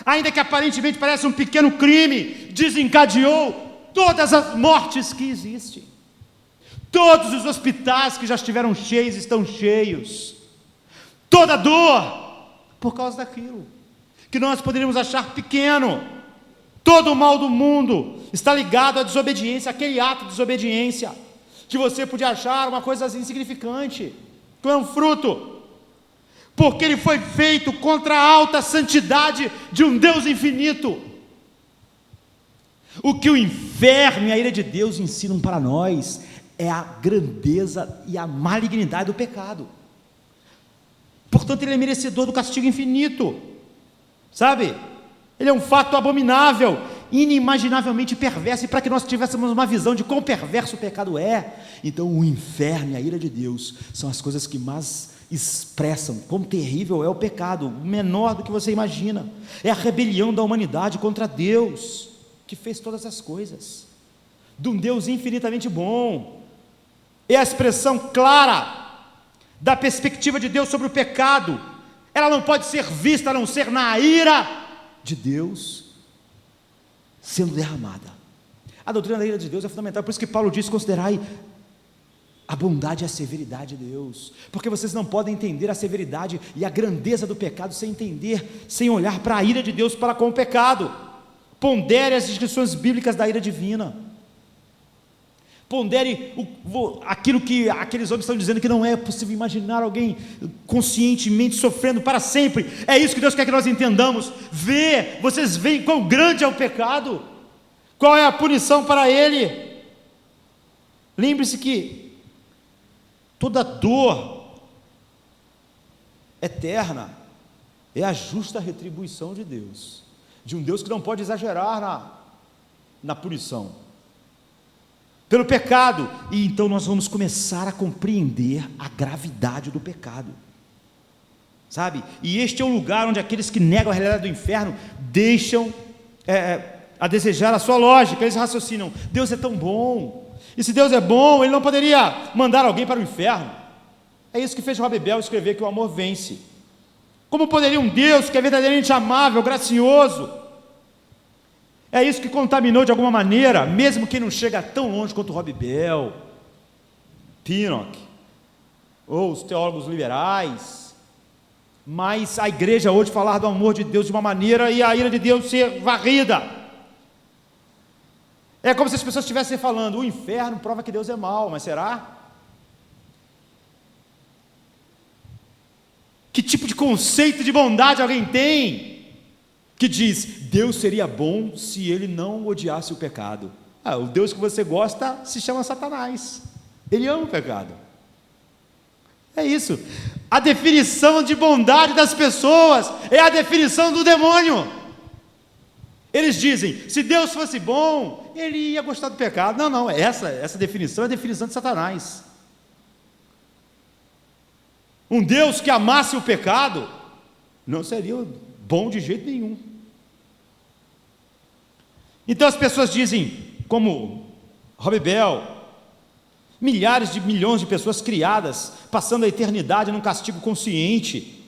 Ainda que aparentemente pareça um pequeno crime, desencadeou todas as mortes que existem. Todos os hospitais que já estiveram cheios estão cheios. Toda dor por causa daquilo que nós poderíamos achar pequeno. Todo o mal do mundo está ligado à desobediência, aquele ato de desobediência que você podia achar uma coisa insignificante, que é um fruto, porque ele foi feito contra a alta santidade de um Deus infinito. O que o inferno e a ira de Deus ensinam para nós é a grandeza e a malignidade do pecado. Portanto, ele é merecedor do castigo infinito, sabe? Ele é um fato abominável, inimaginavelmente perverso, e para que nós tivéssemos uma visão de quão perverso o pecado é, então o inferno e a ira de Deus são as coisas que mais expressam quão terrível é o pecado, menor do que você imagina. É a rebelião da humanidade contra Deus, que fez todas as coisas, de um Deus infinitamente bom. É a expressão clara da perspectiva de Deus sobre o pecado. Ela não pode ser vista a não ser na ira de Deus sendo derramada. A doutrina da ira de Deus é fundamental, por isso que Paulo diz: considerai a bondade e a severidade de Deus, porque vocês não podem entender a severidade e a grandeza do pecado sem entender, sem olhar para a ira de Deus para com o pecado. Pondere as descrições bíblicas da ira divina. Pondere aquilo que aqueles homens estão dizendo, que não é possível imaginar alguém conscientemente sofrendo para sempre. É isso que Deus quer que nós entendamos. Vocês veem quão grande é o pecado, qual é a punição para ele. Lembre-se que toda dor eterna é a justa retribuição de Deus, de um Deus que não pode exagerar na punição pelo pecado. E então nós vamos começar a compreender a gravidade do pecado, sabe? E este é o lugar onde aqueles que negam a realidade do inferno deixam a desejar a sua lógica. Eles raciocinam: Deus é tão bom, e se Deus é bom, Ele não poderia mandar alguém para o inferno. É isso que fez Rob Bell escrever que o amor vence. Como poderia um Deus que é verdadeiramente amável, gracioso? É isso que contaminou de alguma maneira, mesmo quem não chega tão longe quanto Rob Bell, Pinnock, ou os teólogos liberais. Mas a igreja hoje falar do amor de Deus de uma maneira e a ira de Deus ser varrida. É como se as pessoas estivessem falando: o inferno prova que Deus é mau, mas será? Que tipo de conceito de bondade alguém tem que diz: Deus seria bom se Ele não odiasse o pecado? O Deus que você gosta se chama Satanás, ele ama o pecado. É isso. A definição de bondade das pessoas é a definição do demônio. Eles dizem: se Deus fosse bom, Ele ia gostar do pecado. Não, essa definição é a definição de Satanás. Um Deus que amasse o pecado não seria bom de jeito nenhum. Então as pessoas dizem, como Rob Bell, milhares de milhões de pessoas criadas, passando a eternidade num castigo consciente,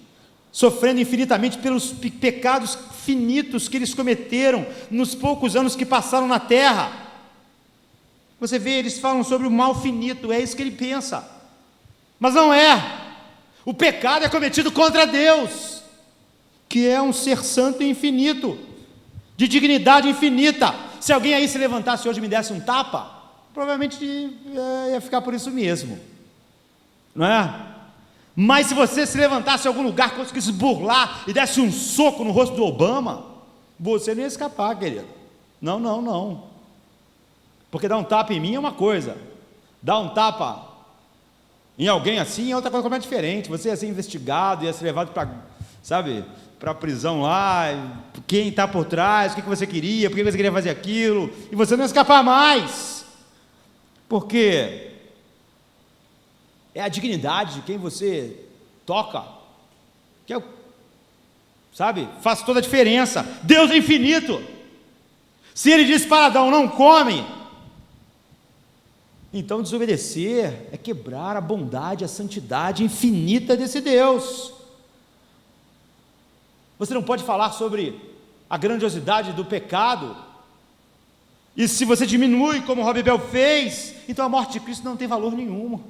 sofrendo infinitamente pelos pecados finitos que eles cometeram nos poucos anos que passaram na terra. Você vê, eles falam sobre o mal finito, é isso que ele pensa. Mas não é. O pecado é cometido contra Deus, que é um ser santo e infinito, de dignidade infinita. Se alguém aí se levantasse hoje e me desse um tapa, provavelmente ia ficar por isso mesmo, não é? Mas se você se levantasse em algum lugar, conseguisse burlar e desse um soco no rosto do Obama, você não ia escapar, querido. Não, não, não. Porque dar um tapa em mim é uma coisa, dar um tapa em alguém assim é outra coisa completamente diferente. Você ia ser investigado, ia ser levado para, sabe, para a prisão lá, quem está por trás, o que você queria, por que você queria fazer aquilo, e você não ia escapar mais, porque é a dignidade de quem você toca, que é, sabe, faz toda a diferença. Deus é infinito. Se ele disse para Adão, não come, então desobedecer é quebrar a bondade, a santidade infinita desse Deus. Você não pode falar sobre a grandiosidade do pecado, e se você diminui como Robibel fez, então a morte de Cristo não tem valor nenhum.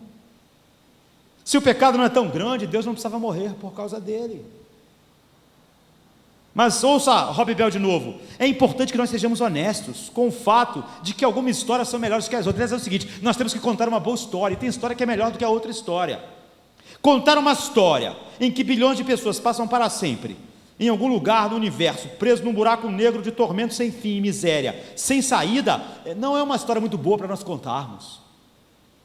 Se o pecado não é tão grande, Deus não precisava morrer por causa dele. Mas ouça Robibel de novo, é importante que nós sejamos honestos com o fato de que algumas histórias são melhores que as outras. É o seguinte, nós temos que contar uma boa história, e tem história que é melhor do que a outra história. Contar uma história em que bilhões de pessoas passam para sempre em algum lugar do universo, preso num buraco negro de tormento sem fim e miséria, sem saída, não é uma história muito boa para nós contarmos.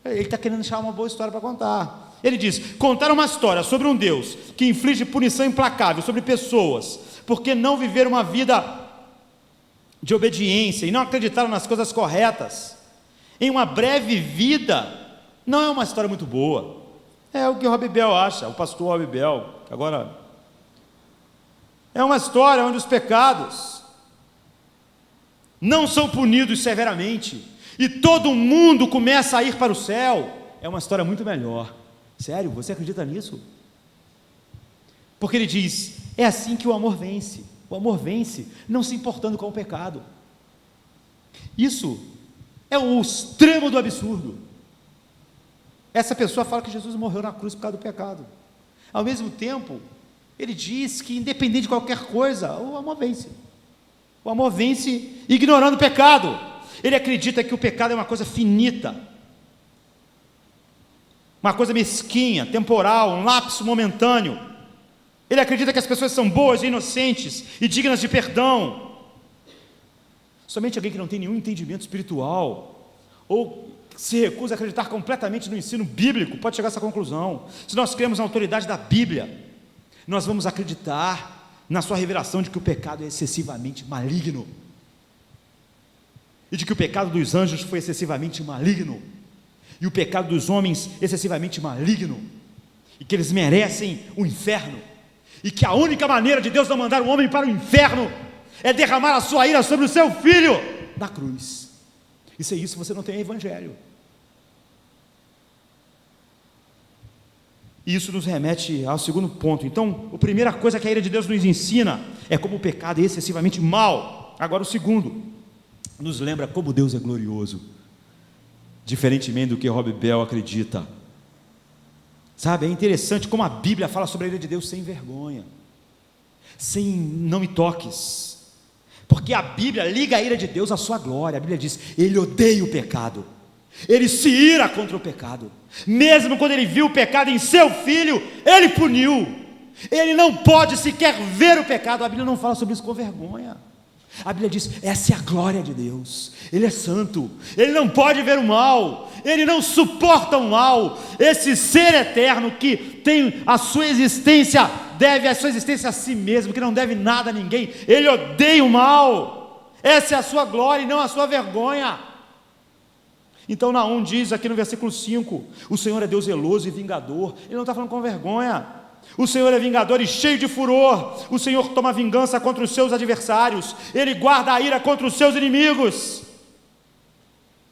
Ele está querendo deixar uma boa história para contar. Ele diz, contar uma história sobre um Deus que inflige punição implacável sobre pessoas, porque não viveram uma vida de obediência e não acreditaram nas coisas corretas, em uma breve vida, não é uma história muito boa. É o que o Robibel acha, o pastor Robibel, que agora é uma história onde os pecados não são punidos severamente e todo mundo começa a ir para o céu. É uma história muito melhor. Sério, você acredita nisso? Porque ele diz, é assim que o amor vence. O amor vence não se importando com o pecado. Isso é o extremo do absurdo. Essa pessoa fala que Jesus morreu na cruz por causa do pecado. Ao mesmo tempo, ele diz que independente de qualquer coisa, o amor vence. O amor vence ignorando o pecado. Ele acredita que o pecado é uma coisa finita, uma coisa mesquinha, temporal, um lapso momentâneo. Ele acredita que as pessoas são boas, inocentes e dignas de perdão. Somente alguém que não tem nenhum entendimento espiritual ou se recusa a acreditar completamente no ensino bíblico pode chegar a essa conclusão. Se nós cremos na autoridade da Bíblia, nós vamos acreditar na sua revelação de que o pecado é excessivamente maligno, e de que o pecado dos anjos foi excessivamente maligno, e o pecado dos homens excessivamente maligno, e que eles merecem o inferno, e que a única maneira de Deus não mandar o homem para o inferno é derramar a sua ira sobre o seu filho na cruz. E sem isso você não tem evangelho. E isso nos remete ao segundo ponto. Então, a primeira coisa que a ira de Deus nos ensina é como o pecado é excessivamente mau. Agora o segundo, nos lembra como Deus é glorioso, diferentemente do que Robibel acredita. Sabe, é interessante como a Bíblia fala sobre a ira de Deus sem vergonha, sem não me toques, porque a Bíblia liga a ira de Deus à sua glória. A Bíblia diz, ele odeia o pecado, ele se ira contra o pecado, mesmo quando ele viu o pecado em seu filho, ele puniu, ele não pode sequer ver o pecado. A Bíblia não fala sobre isso com vergonha. A Bíblia diz, essa é a glória de Deus, ele é santo, ele não pode ver o mal, ele não suporta o mal. Esse ser eterno que tem a sua existência, deve a sua existência a si mesmo, que não deve nada a ninguém, ele odeia o mal. Essa é a sua glória e não a sua vergonha. Então Naum diz aqui no versículo 5, o Senhor é Deus zeloso e vingador. Ele não está falando com vergonha. O Senhor é vingador e cheio de furor. O Senhor toma vingança contra os seus adversários, ele guarda a ira contra os seus inimigos.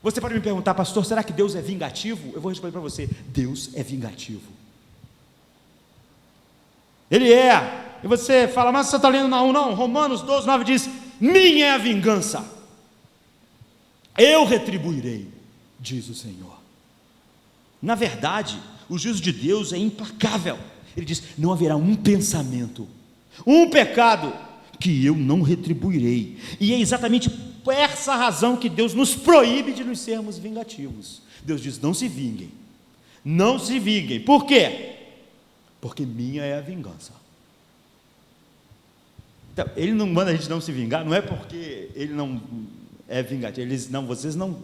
Você pode me perguntar, pastor, será que Deus é vingativo? Eu vou responder para você, Deus é vingativo. Ele é. E você fala, mas você está lendo Naum? Não, Romanos 12, 9 diz, minha é a vingança, eu retribuirei. diz o Senhor. Na verdade, o juízo de Deus é implacável. Ele diz: não haverá um pensamento, um pecado que eu não retribuirei. E é exatamente por essa razão que Deus nos proíbe de nos sermos vingativos. Deus diz: não se vinguem, não se vinguem. Por quê? Porque minha é a vingança. Então, ele não manda a gente não se vingar, não é porque ele não é vingativo. Ele diz: não, vocês não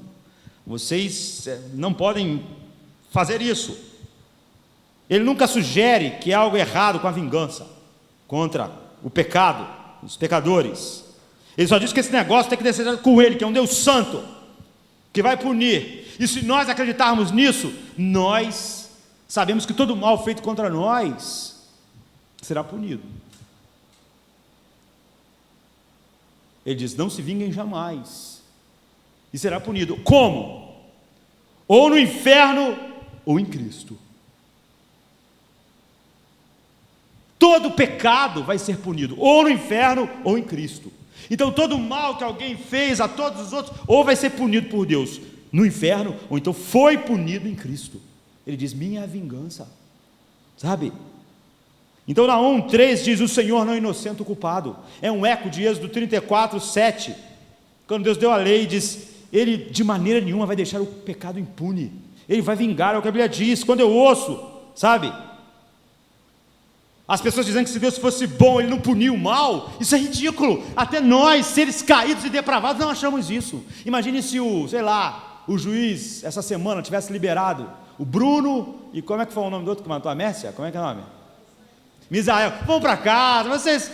podem fazer isso. Ele nunca sugere que há algo errado com a vingança contra o pecado, os pecadores. Ele só diz que esse negócio tem que descer com ele, que é um Deus santo, que vai punir. E se nós acreditarmos nisso, nós sabemos que todo mal feito contra nós será punido. Ele diz: não se vinguem jamais, e será punido. Como? Ou no inferno, ou em Cristo. Todo pecado vai ser punido, ou no inferno, ou em Cristo. Então todo mal que alguém fez a todos os outros, ou vai ser punido por Deus no inferno, ou então foi punido em Cristo. Ele diz: minha é a vingança, sabe? Então Naum 3 diz: o Senhor não inocenta o culpado. É um eco de Êxodo 34, 7, quando Deus deu a lei, diz: Ele de maneira nenhuma vai deixar o pecado impune, Ele vai vingar, é o que a Bíblia diz. Quando eu ouço, sabe, as pessoas dizendo que se Deus fosse bom, Ele não puniu o mal, isso é ridículo. Até nós, seres caídos e depravados, não achamos isso. Imagine se o juiz, essa semana, tivesse liberado o Bruno, e como é que foi o nome do outro que matou a Mércia? Como é que é o nome? Misael. Vão para casa, vocês,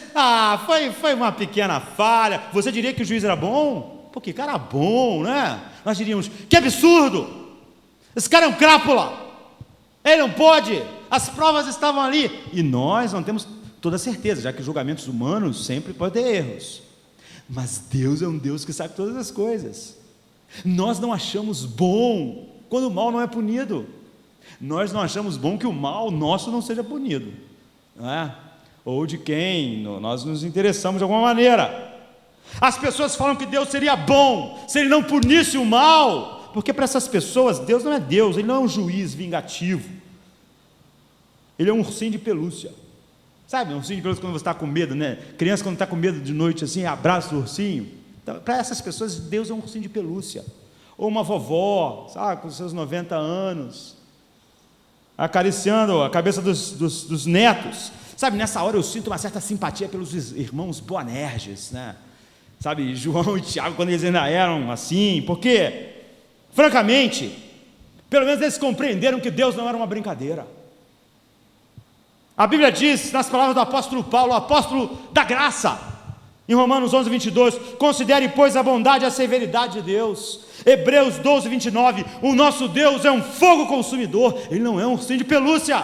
foi uma pequena falha. Você diria que o juiz era bom? Pô, que cara bom, né? Nós diríamos: que absurdo, esse cara é um crápula, ele não pode, as provas estavam ali. E nós não temos toda certeza, já que julgamentos humanos sempre podem ter erros, mas Deus é um Deus que sabe todas as coisas. Nós não achamos bom quando o mal não é punido. Nós não achamos bom que o mal nosso não seja punido, não é? Ou de quem nós nos interessamos de alguma maneira. As pessoas falam que Deus seria bom se Ele não punisse o mal, porque para essas pessoas Deus não é Deus, Ele não é um juiz vingativo, Ele é um ursinho de pelúcia. Sabe, um ursinho de pelúcia quando você está com medo, né? Criança quando está com medo de noite assim, abraça o ursinho. Então, para essas pessoas Deus é um ursinho de pelúcia. Ou uma vovó, sabe, com seus 90 anos, acariciando a cabeça dos netos. Sabe, nessa hora eu sinto uma certa simpatia pelos irmãos Boanerges, né? Sabe, João e Tiago, quando eles ainda eram assim, porque, francamente, pelo menos eles compreenderam que Deus não era uma brincadeira. A Bíblia diz, nas palavras do apóstolo Paulo, o apóstolo da graça, em Romanos 11, 22, considere, pois, a bondade e a severidade de Deus. Hebreus 12, 29, o nosso Deus é um fogo consumidor, Ele não é um ursinho de pelúcia.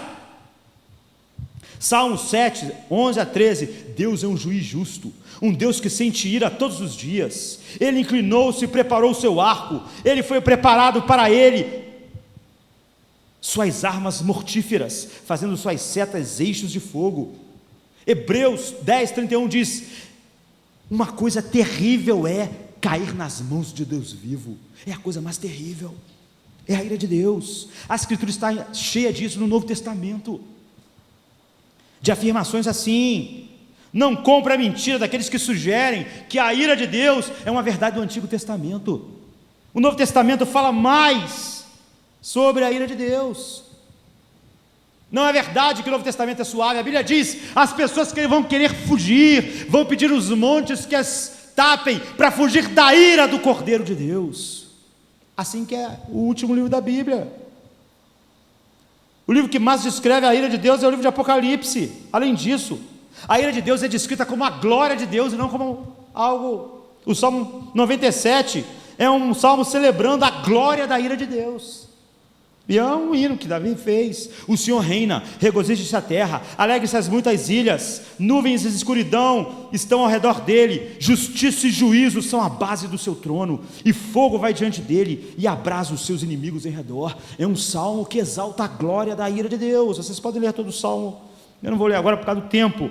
Salmo 7, 11 a 13, Deus é um juiz justo, um Deus que sente ira todos os dias. Ele inclinou-se e preparou o seu arco, ele foi preparado para ele suas armas mortíferas, fazendo suas setas eixos de fogo. Hebreus 10, 31 diz: uma coisa terrível é cair nas mãos de Deus vivo. É a coisa mais terrível, é a ira de Deus. A Escritura está cheia disso no Novo Testamento, de afirmações assim. Não compre a mentira daqueles que sugerem que a ira de Deus é uma verdade do Antigo Testamento. O Novo Testamento fala mais sobre a ira de Deus. Não é verdade que o Novo Testamento é suave. A Bíblia diz: as pessoas que vão querer fugir, vão pedir os montes que as tapem, para fugir da ira do Cordeiro de Deus. Assim que é o último livro da Bíblia. O livro que mais descreve a ira de Deus é o livro de Apocalipse. Além disso, a ira de Deus é descrita como a glória de Deus e não como algo. O Salmo 97 é um salmo celebrando a glória da ira de Deus. E é um hino que Davi fez. O Senhor reina, regozije-se a terra, alegre-se as muitas ilhas, nuvens e escuridão estão ao redor dele, justiça e juízo são a base do seu trono, e fogo vai diante dele, e abrasa os seus inimigos em redor. É um salmo que exalta a glória da ira de Deus. Vocês podem ler todo o salmo, eu não vou ler agora por causa do tempo.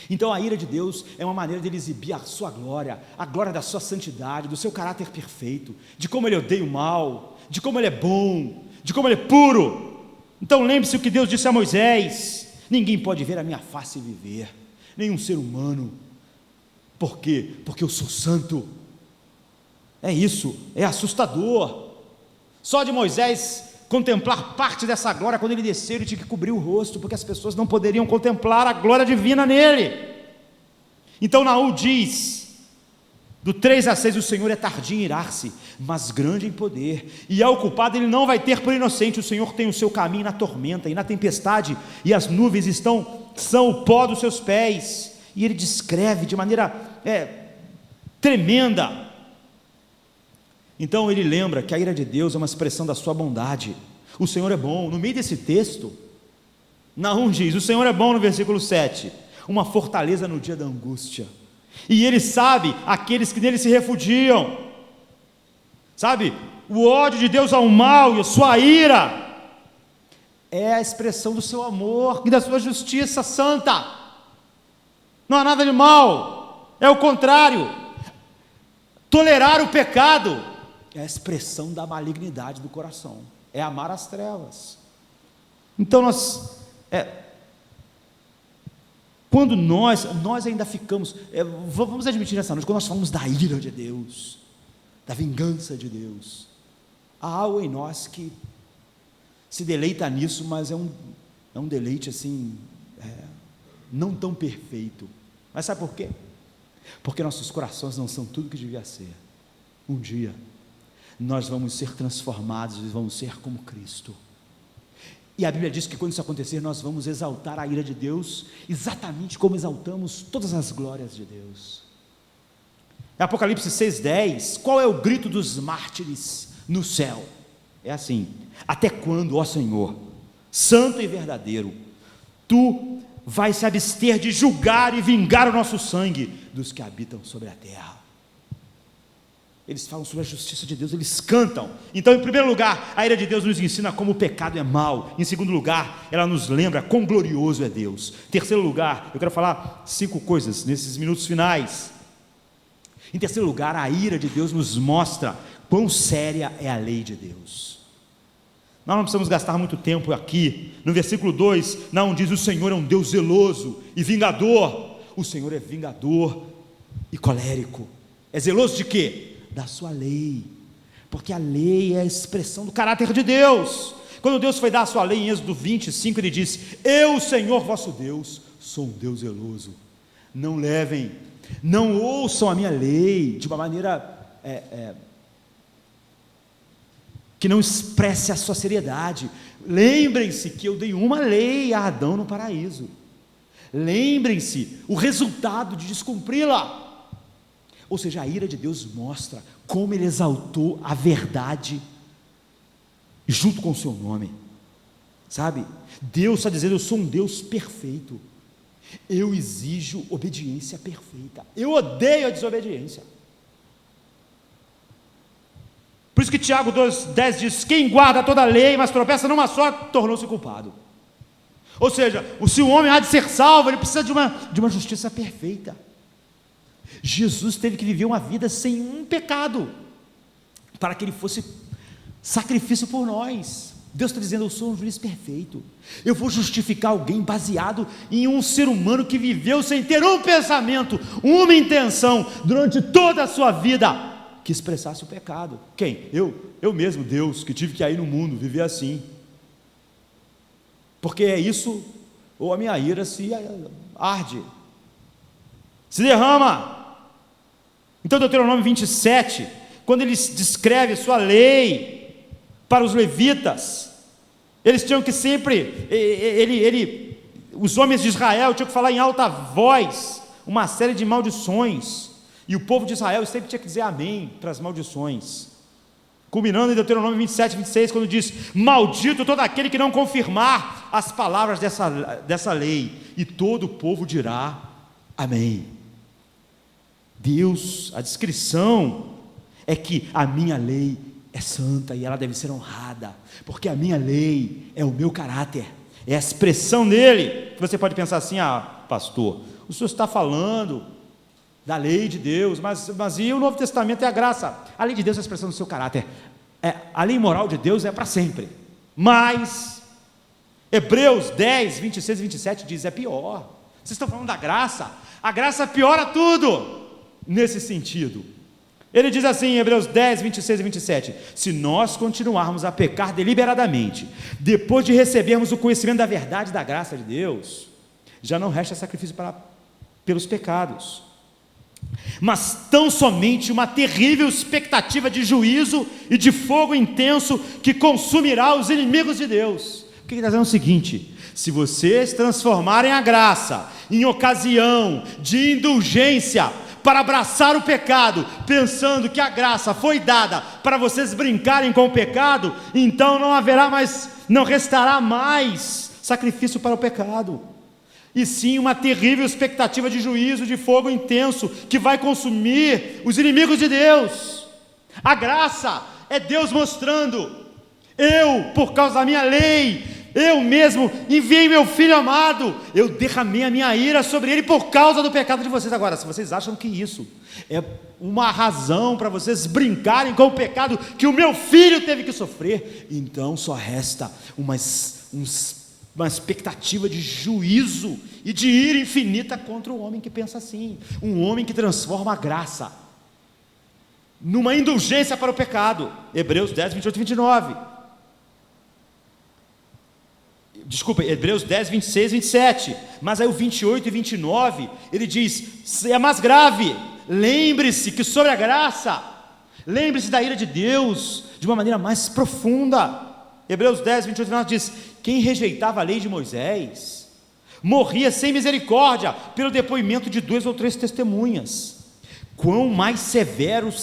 Então a ira de Deus é uma maneira de ele exibir a sua glória, a glória da sua santidade, do seu caráter perfeito, de como ele odeia o mal, de como ele é bom, de como ele é puro. Então lembre-se o que Deus disse a Moisés: ninguém pode ver a minha face e viver, nenhum ser humano. Por quê? Porque eu sou santo. É isso, é assustador. Só de Moisés contemplar parte dessa glória, quando ele desceu, ele tinha que cobrir o rosto, porque as pessoas não poderiam contemplar a glória divina nele. Então Naú diz, do 3-6, o Senhor é tardio em irar-se, mas grande em poder, e ao culpado ele não vai ter por inocente. O Senhor tem o seu caminho na tormenta e na tempestade, e as nuvens são o pó dos seus pés. E ele descreve de maneira tremenda. Então ele lembra que a ira de Deus é uma expressão da sua bondade. O Senhor é bom. No meio desse texto, Naum diz: o Senhor é bom, no versículo 7, uma fortaleza no dia da angústia, e ele sabe aqueles que nele se refugiam. Sabe, o ódio de Deus ao mal e a sua ira é a expressão do seu amor e da sua justiça santa. Não há nada de mal, é o contrário. Tolerar o pecado é a expressão da malignidade do coração, é amar as trevas. Então quando nós ainda ficamos, vamos admitir essa noite, quando nós falamos da ira de Deus, da vingança de Deus, há algo em nós que se deleita nisso, mas é um deleite assim, não tão perfeito. Mas sabe por quê? Porque nossos corações não são tudo que devia ser. Um dia nós vamos ser transformados e vamos ser como Cristo. E a Bíblia diz que quando isso acontecer, nós vamos exaltar a ira de Deus, exatamente como exaltamos todas as glórias de Deus. Apocalipse 6:10, qual é o grito dos mártires no céu? É assim: até quando, ó Senhor, santo e verdadeiro, Tu vais se abster de julgar e vingar o nosso sangue dos que habitam sobre a terra? Eles falam sobre a justiça de Deus, eles cantam. Então, em primeiro lugar, a ira de Deus nos ensina como o pecado é mau. Em segundo lugar, ela nos lembra quão glorioso é Deus. Em terceiro lugar, eu quero falar 5 coisas nesses minutos finais. Em terceiro lugar, a ira de Deus nos mostra quão séria é a lei de Deus. Nós não precisamos gastar muito tempo aqui. No versículo 2, não diz: o Senhor é um Deus zeloso e vingador. O Senhor é vingador e colérico. É zeloso de quê? Da sua lei, porque a lei é a expressão do caráter de Deus. Quando Deus foi dar a sua lei em Êxodo 25, ele disse: eu, Senhor vosso Deus, sou um Deus zeloso. Não ouçam a minha lei de uma maneira que não expresse a sua seriedade. Lembrem-se que eu dei uma lei a Adão no paraíso. Lembrem-se o resultado de descumpri-la. Ou seja, a ira de Deus mostra como Ele exaltou a verdade junto com o seu nome. Sabe, Deus está dizendo: eu sou um Deus perfeito, eu exijo obediência perfeita, eu odeio a desobediência. Por isso que Tiago 2,10 diz: quem guarda toda a lei, mas tropeça numa só, tornou-se culpado. Ou seja, se o homem há de ser salvo, ele precisa de uma justiça perfeita. Jesus teve que viver uma vida sem um pecado, para que ele fosse sacrifício por nós. Deus está dizendo: eu sou um juiz perfeito, eu vou justificar alguém baseado em um ser humano que viveu sem ter um pensamento, uma intenção, durante toda a sua vida, que expressasse o pecado. Quem? Eu mesmo, Deus, que tive que ir no mundo, viver assim, porque é isso, ou a minha ira se arde, se derrama. Então Deuteronômio 27, quando ele descreve sua lei para os levitas, eles tinham que sempre, os homens de Israel tinham que falar em alta voz uma série de maldições, e o povo de Israel sempre tinha que dizer amém para as maldições, culminando em Deuteronômio 27:26, quando diz: maldito todo aquele que não confirmar as palavras dessa lei, e todo o povo dirá amém. Deus, a descrição é que a minha lei é santa e ela deve ser honrada, porque a minha lei é o meu caráter, é a expressão dele. Você pode pensar assim: ah, pastor, o Senhor está falando da lei de Deus, mas e o Novo Testamento é a graça. A lei de Deus é a expressão do seu caráter. A lei moral de Deus é para sempre. Mas Hebreus 10, 26 e 27 diz, é pior. Vocês estão falando da graça? A graça piora tudo nesse sentido. Ele diz assim em Hebreus 10, 26 e 27, se nós continuarmos a pecar deliberadamente, depois de recebermos o conhecimento da verdade da graça de Deus, já não resta sacrifício pelos pecados, mas tão somente uma terrível expectativa de juízo e de fogo intenso que consumirá os inimigos de Deus. O que ele está dizendo é o seguinte: se vocês transformarem a graça em ocasião de indulgência para abraçar o pecado, pensando que a graça foi dada para vocês brincarem com o pecado, então não restará mais sacrifício para o pecado, e sim uma terrível expectativa de juízo, de fogo intenso, que vai consumir os inimigos de Deus. A graça é Deus mostrando, por causa da minha lei, eu mesmo enviei meu Filho amado, eu derramei a minha ira sobre ele por causa do pecado de vocês. Agora, se vocês acham que isso é uma razão para vocês brincarem com o pecado que o meu Filho teve que sofrer, então só resta uma expectativa de juízo e de ira infinita contra o homem que pensa assim, um homem que transforma a graça numa indulgência para o pecado. Hebreus 10, 28 e 29. Desculpa, Hebreus 10, 26 e 27, mas aí o 28 e 29, ele diz, é mais grave, lembre-se que sobre a graça, lembre-se da ira de Deus, de uma maneira mais profunda. Hebreus 10, 28 e 29 diz, quem rejeitava a lei de Moisés, morria sem misericórdia, pelo depoimento de 2 ou 3 testemunhas. Quão mais severo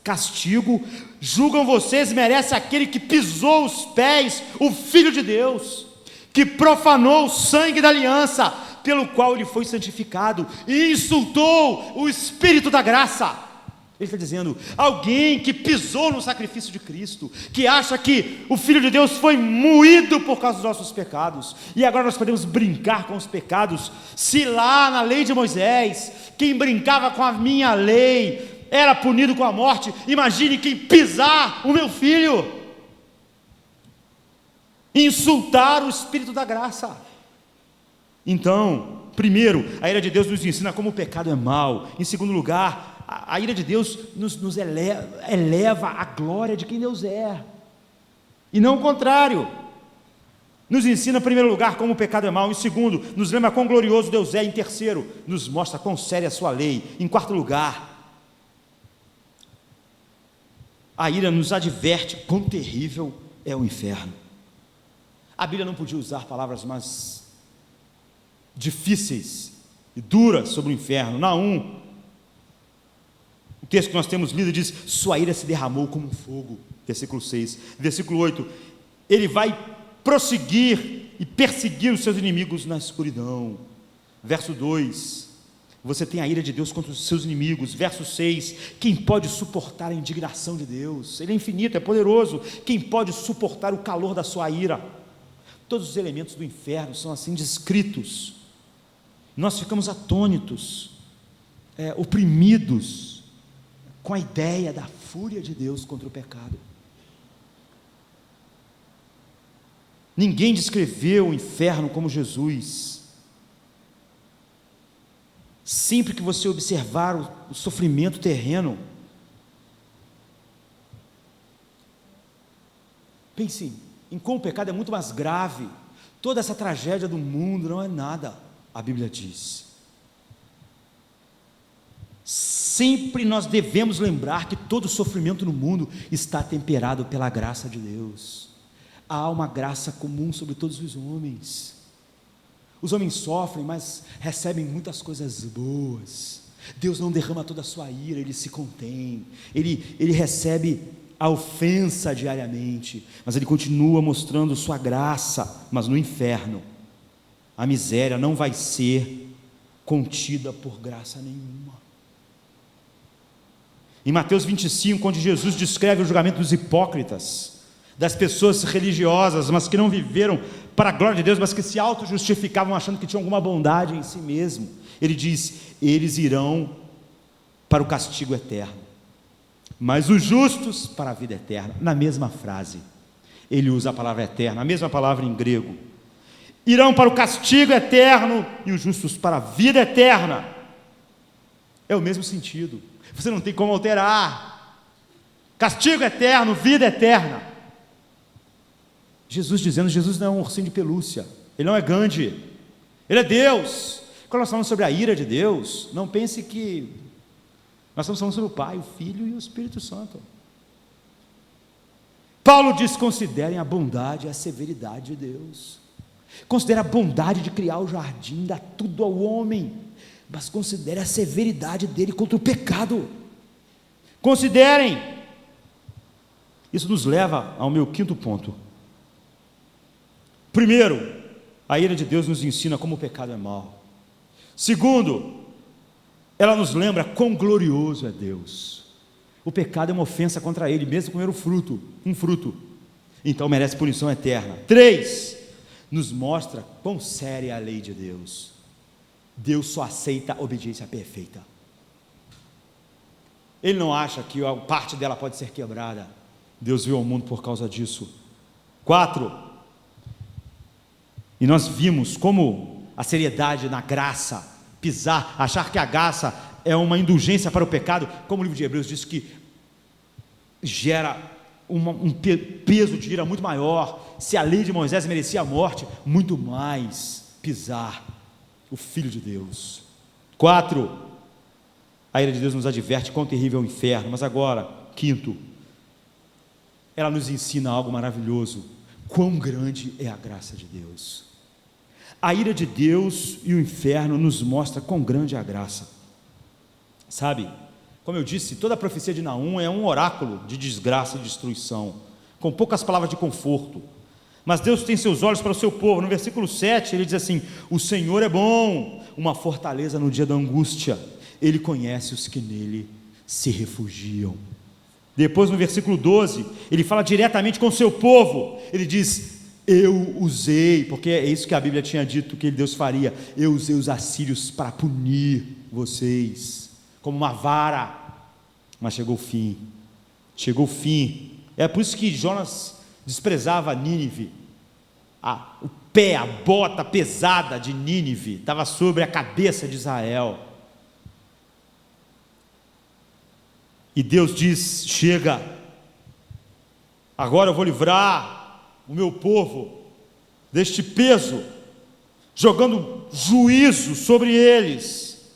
castigo, julgam vocês, merece aquele que pisou os pés, o Filho de Deus, que profanou o sangue da aliança, pelo qual ele foi santificado, e insultou o Espírito da graça. Ele está dizendo, alguém que pisou no sacrifício de Cristo, que acha que o Filho de Deus foi moído por causa dos nossos pecados, e agora nós podemos brincar com os pecados. Se lá na lei de Moisés, quem brincava com a minha lei era punido com a morte, imagine quem pisar o meu Filho, insultar o Espírito da graça. Então, primeiro, a ira de Deus nos ensina como o pecado é mau. Em segundo lugar, a ira de Deus nos eleva à glória de quem Deus é, e não o contrário. Nos ensina, em primeiro lugar, como o pecado é mau. Em segundo, nos lembra quão glorioso Deus é. Em terceiro, nos mostra quão séria é a sua lei. Em quarto lugar, a ira nos adverte quão terrível é o inferno. A Bíblia não podia usar palavras mais difíceis e duras sobre o inferno. Naum, o texto que nós temos lido diz, sua ira se derramou como um fogo, versículo 6, versículo 8, ele vai prosseguir e perseguir os seus inimigos na escuridão. Verso 2, você tem a ira de Deus contra os seus inimigos. Verso 6, quem pode suportar a indignação de Deus? Ele é infinito, é poderoso, quem pode suportar o calor da sua ira? Todos os elementos do inferno são assim descritos. Nós ficamos atônitos, oprimidos com a ideia da fúria de Deus contra o pecado. Ninguém descreveu o inferno como Jesus. Sempre que você observar o sofrimento terreno, pense em como o pecado é muito mais grave. Toda essa tragédia do mundo não é nada, a Bíblia diz. Sempre nós devemos lembrar que todo sofrimento no mundo está temperado pela graça de Deus. Há uma graça comum sobre todos os homens. Os homens sofrem, mas recebem muitas coisas boas. Deus não derrama toda a sua ira, Ele se contém, Ele recebe a ofensa diariamente, mas Ele continua mostrando sua graça. Mas no inferno, a miséria não vai ser contida por graça nenhuma. Em Mateus 25, onde Jesus descreve o julgamento dos hipócritas, das pessoas religiosas, mas que não viveram para a glória de Deus, mas que se auto-justificavam achando que tinham alguma bondade em si mesmo. Ele diz: eles irão para o castigo eterno, mas os justos para a vida eterna. Na mesma frase, ele usa a palavra eterna, a mesma palavra em grego. Irão para o castigo eterno e os justos para a vida eterna. É o mesmo sentido, você não tem como alterar. Castigo eterno, vida eterna. Jesus dizendo: Jesus não é um ursinho de pelúcia, Ele não é Gandhi, Ele é Deus. Quando nós falamos sobre a ira de Deus, não pense que nós estamos falando sobre o Pai, o Filho e o Espírito Santo. Paulo diz: considerem a bondade e a severidade de Deus. Considere a bondade de criar o jardim, dar tudo ao homem, mas considere a severidade dele contra o pecado. Considerem. Isso nos leva ao meu quinto ponto. Primeiro, a ira de Deus nos ensina como o pecado é mau. Segundo, ela nos lembra quão glorioso é Deus. O pecado é uma ofensa contra Ele, mesmo comer um fruto, então merece punição eterna. 3, nos mostra quão séria é a lei de Deus. Deus só aceita a obediência perfeita. Ele não acha que parte dela pode ser quebrada. Deus veio ao mundo por causa disso. 4, e nós vimos como a seriedade na graça, achar que a graça é uma indulgência para o pecado, como o livro de Hebreus diz que gera um peso de ira muito maior. Se a lei de Moisés merecia a morte, muito mais pisar o Filho de Deus. 4, a ira de Deus nos adverte quão terrível é o inferno. Mas agora, quinto, ela nos ensina algo maravilhoso: quão grande é a graça de Deus. A ira de Deus e o inferno nos mostra quão grande é a graça. Sabe, como eu disse, toda a profecia de Naum é um oráculo de desgraça e destruição, com poucas palavras de conforto. Mas Deus tem seus olhos para o seu povo. No versículo 7 ele diz assim: o Senhor é bom, uma fortaleza no dia da angústia, Ele conhece os que nele se refugiam. Depois no versículo 12, ele fala diretamente com o seu povo. Ele diz: eu usei, porque é isso que a Bíblia tinha dito que Deus faria, eu usei os assírios para punir vocês, como uma vara, mas chegou o fim, é por isso que Jonas desprezava Nínive, o pé, a bota pesada de Nínive, estava sobre a cabeça de Israel, e Deus diz: chega, agora eu vou livrar o meu povo deste peso, jogando juízo sobre eles.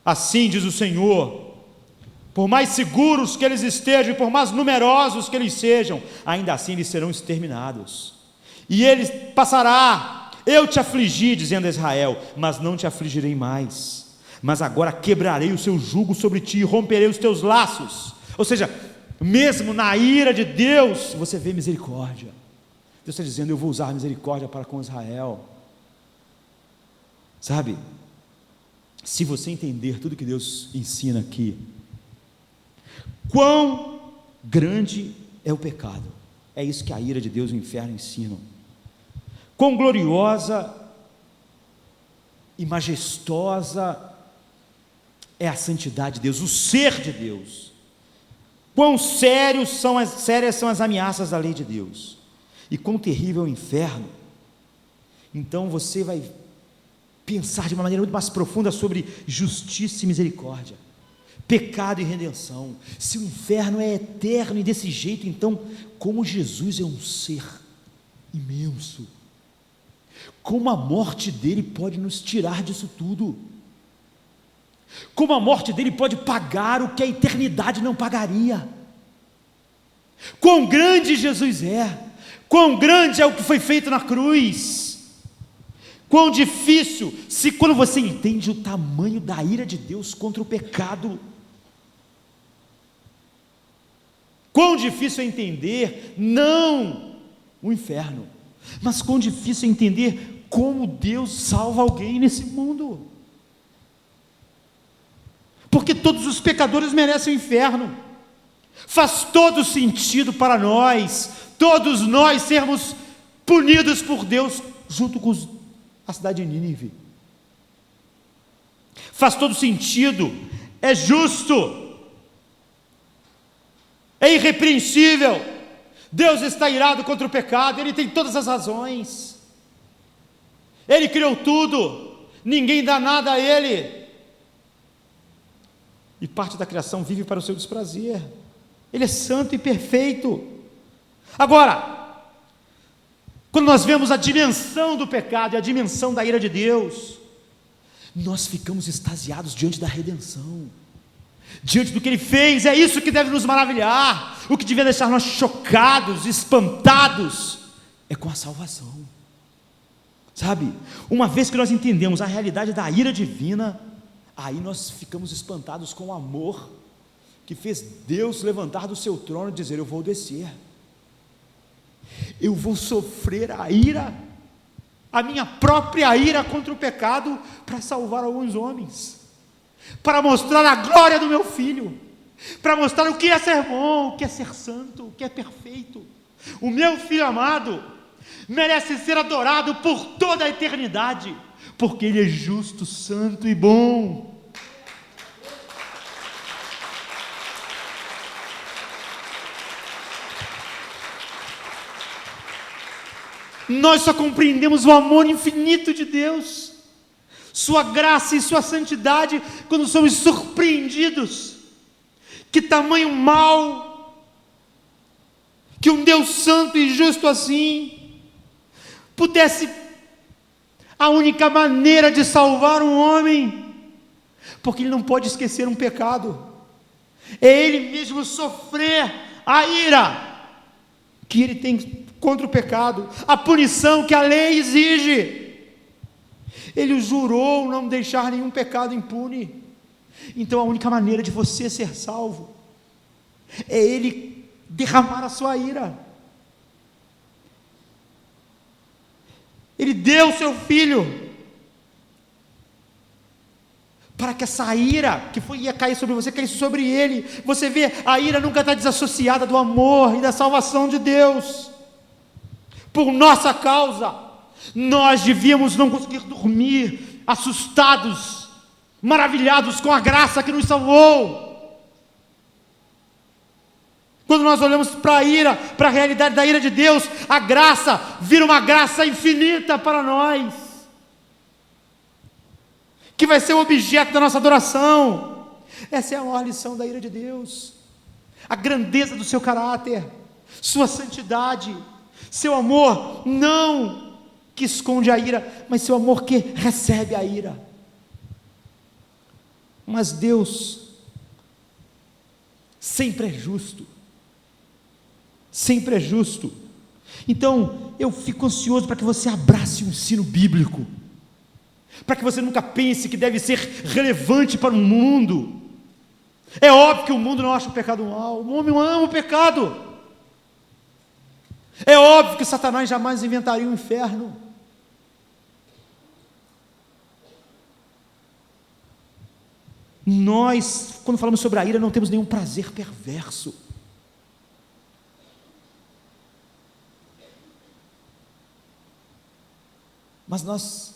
Assim diz o Senhor: por mais seguros que eles estejam, por mais numerosos que eles sejam, ainda assim eles serão exterminados, e eles passará. Eu te afligi, dizendo a Israel, mas não te afligirei mais, mas agora quebrarei o seu jugo sobre ti e romperei os teus laços. Ou seja, mesmo na ira de Deus, você vê misericórdia. Deus está dizendo: eu vou usar a misericórdia para com Israel. Sabe, se você entender tudo que Deus ensina aqui, quão grande é o pecado, é isso que a ira de Deus e o inferno ensinam. Quão gloriosa e majestosa é a santidade de Deus, o ser de Deus. Quão sérias são as ameaças da lei de Deus, e quão terrível é o inferno. Então você vai pensar de uma maneira muito mais profunda sobre justiça e misericórdia, pecado e redenção. Se o inferno é eterno e desse jeito, então como Jesus é um ser imenso, como a morte dele pode nos tirar disso tudo, como a morte dele pode pagar o que a eternidade não pagaria. Quão grande Jesus é, quão grande é o que foi feito na cruz, quão difícil, quando você entende o tamanho da ira de Deus contra o pecado, quão difícil é entender, não o inferno, mas quão difícil é entender como Deus salva alguém nesse mundo, porque todos os pecadores merecem o inferno, Faz todo sentido para nós, todos nós sermos punidos por Deus junto com a cidade de Nínive. Faz todo sentido, é justo, é irrepreensível. Deus está irado contra o pecado, Ele tem todas as razões, Ele criou tudo, ninguém dá nada a Ele, e parte da criação vive para o seu desprazer. Ele é santo e perfeito. Agora, quando nós vemos a dimensão do pecado e a dimensão da ira de Deus, nós ficamos extasiados diante da redenção, diante do que Ele fez. É isso que deve nos maravilhar. O que devia deixar nós chocados, espantados, é com a salvação. Sabe, uma vez que nós entendemos a realidade da ira divina, aí nós ficamos espantados com o amor que fez Deus levantar do seu trono e dizer: eu vou descer, eu vou sofrer a ira, a minha própria ira contra o pecado, para salvar alguns homens, para mostrar a glória do meu filho, para mostrar o que é ser bom, o que é ser santo, o que é perfeito. O meu filho amado merece ser adorado por toda a eternidade, porque Ele é justo, santo e bom. Nós só compreendemos o amor infinito de Deus, sua graça e sua santidade, quando somos surpreendidos. Que tamanho mal, que um Deus santo e justo assim, pudesse, a única maneira de salvar um homem, porque Ele não pode esquecer um pecado, é Ele mesmo sofrer a ira que Ele tem contra o pecado, a punição que a lei exige. Ele jurou não deixar nenhum pecado impune. Então a única maneira de você ser salvo é Ele derramar a sua ira. Ele deu o seu filho para que essa ira que ia cair sobre você, caísse sobre Ele. Você vê, a ira nunca está desassociada do amor e da salvação de Deus. Por nossa causa, nós devíamos não conseguir dormir, assustados, maravilhados com a graça que nos salvou. Quando nós olhamos para a ira, para a realidade da ira de Deus, a graça vira uma graça infinita para nós, que vai ser o objeto da nossa adoração. Essa é a maior lição da ira de Deus, a grandeza do seu caráter, sua santidade, seu amor não que esconde a ira, mas seu amor que recebe a ira. Mas Deus sempre é justo, sempre é justo. Então eu fico ansioso para que você abrace o ensino bíblico, para que você nunca pense que deve ser relevante para o mundo. É óbvio que o mundo não acha o pecado mal, o homem ama o pecado. É óbvio que Satanás jamais inventaria um inferno. Nós, quando falamos sobre a ira, não temos nenhum prazer perverso. Mas nós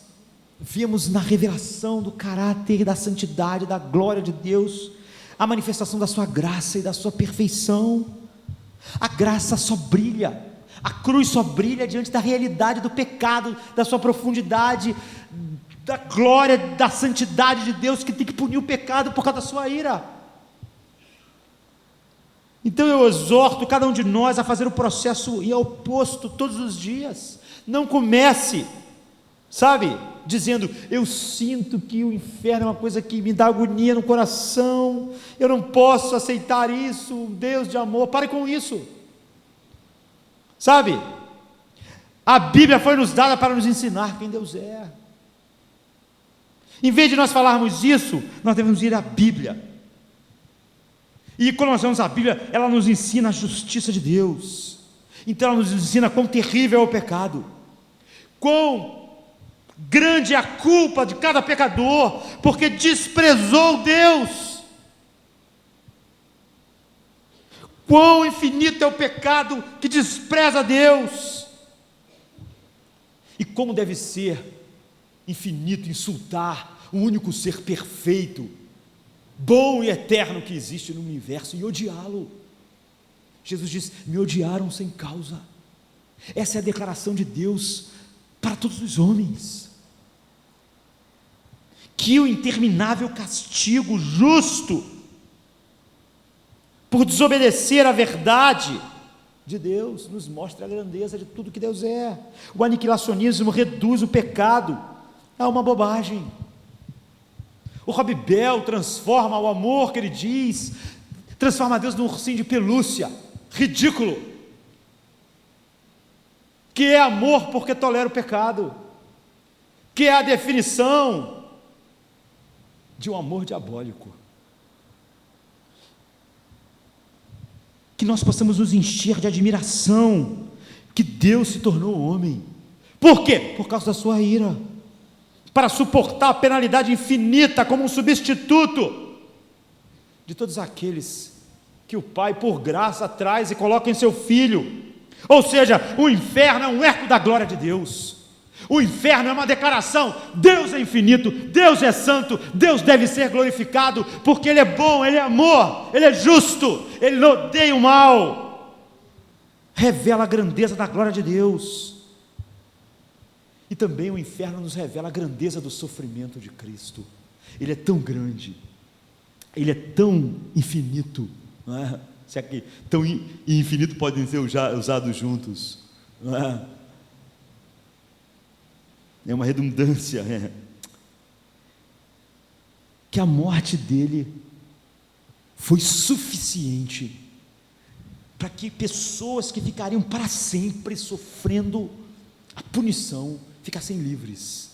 vemos na revelação do caráter, da santidade, da glória de Deus, a manifestação da sua graça e da sua perfeição. A graça só brilha, a cruz só brilha diante da realidade do pecado, da sua profundidade, da glória, da santidade de Deus, que tem que punir o pecado por causa da sua ira. Então eu exorto cada um de nós a fazer o processo e ao oposto todos os dias. Não comece, sabe, dizendo: eu sinto que o inferno é uma coisa que me dá agonia no coração, eu não posso aceitar isso, Deus de amor. Pare com isso. Sabe, a Bíblia foi nos dada para nos ensinar quem Deus é. Em vez de nós falarmos isso, nós devemos ir à Bíblia. E quando nós vamos à Bíblia, ela nos ensina a justiça de Deus. Então ela nos ensina quão terrível é o pecado, quão grande é a culpa de cada pecador, porque desprezou Deus. Quão infinito é o pecado que despreza Deus, e como deve ser infinito insultar o único ser perfeito, bom e eterno que existe no universo, e odiá-lo. Jesus diz: me odiaram sem causa. Essa é a declaração de Deus para todos os homens, que o interminável castigo justo por desobedecer à verdade de Deus nos mostra a grandeza de tudo que Deus é. O aniquilacionismo reduz o pecado a uma bobagem. O Rob Bell transforma o amor que ele diz, transforma Deus num ursinho de pelúcia, ridículo, que é amor porque tolera o pecado, que é a definição de um amor diabólico. Que nós possamos nos encher de admiração que Deus se tornou homem. Por quê? Por causa da sua ira, para suportar a penalidade infinita como um substituto de todos aqueles que o Pai por graça traz e coloca em seu Filho. Ou seja, o inferno é um eco da glória de Deus. O inferno é uma declaração: Deus é infinito, Deus é santo, Deus deve ser glorificado, porque Ele é bom, Ele é amor, Ele é justo, Ele não odeia o mal. Revela a grandeza da glória de Deus. E também o inferno nos revela a grandeza do sofrimento de Cristo. Ele é tão grande, Ele é tão infinito, não é? Se aqui tão e infinito podem ser usados juntos, não é? É uma redundância, que a morte dele foi suficiente para que pessoas que ficariam para sempre sofrendo a punição ficassem livres.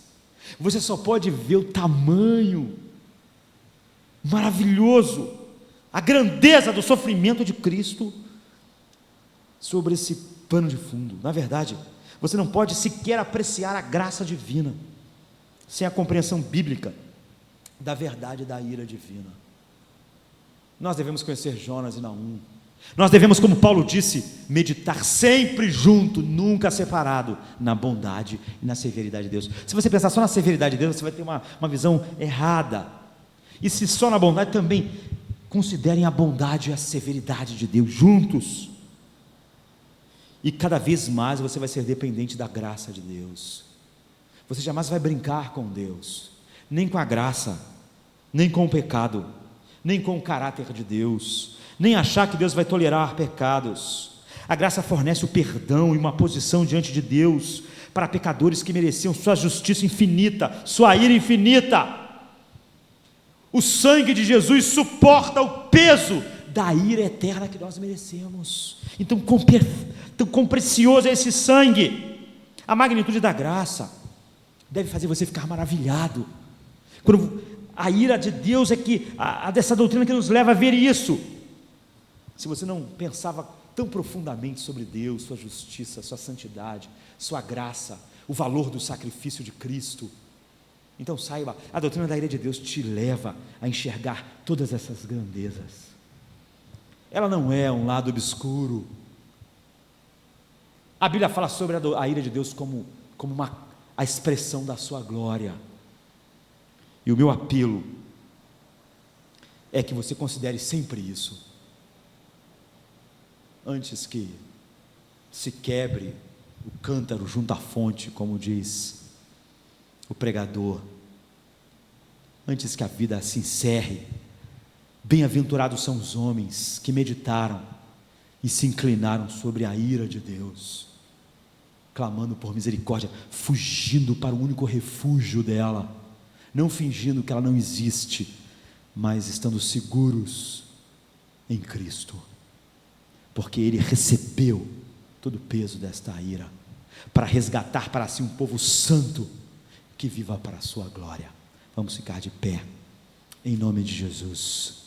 Você só pode ver o tamanho maravilhoso, a grandeza do sofrimento de Cristo sobre esse pano de fundo. Na verdade, você não pode sequer apreciar a graça divina sem a compreensão bíblica da verdade da ira divina. Nós devemos conhecer Jonas e Naum. Nós devemos, como Paulo disse, meditar sempre junto, nunca separado, na bondade e na severidade de Deus. Se você pensar só na severidade de Deus, você vai ter uma visão errada. E se só na bondade, também considerem a bondade e a severidade de Deus juntos. E cada vez mais você vai ser dependente da graça de Deus. Você jamais vai brincar com Deus, nem com a graça, nem com o pecado, nem com o caráter de Deus, nem achar que Deus vai tolerar pecados. A graça fornece o perdão e uma posição diante de Deus para pecadores que mereciam sua justiça infinita, sua ira infinita. O sangue de Jesus suporta o peso da ira eterna que nós merecemos. Então, quão precioso é esse sangue! A magnitude da graça deve fazer você ficar maravilhado. Quando a ira de Deus é que dessa doutrina que nos leva a ver isso. Se você não pensava tão profundamente sobre Deus, sua justiça, sua santidade, sua graça, o valor do sacrifício de Cristo, então saiba, a doutrina da ira de Deus te leva a enxergar todas essas grandezas. Ela não é um lado obscuro. A Bíblia fala sobre a ira de Deus como a expressão da sua glória. E o meu apelo é que você considere sempre isso, antes que se quebre o cântaro junto à fonte, como diz o pregador, antes que a vida se encerre. Bem-aventurados são os homens que meditaram e se inclinaram sobre a ira de Deus, clamando por misericórdia, fugindo para o único refúgio dela, não fingindo que ela não existe, mas estando seguros em Cristo, porque Ele recebeu todo o peso desta ira, para resgatar para si um povo santo, que viva para a sua glória. Vamos ficar de pé, em nome de Jesus.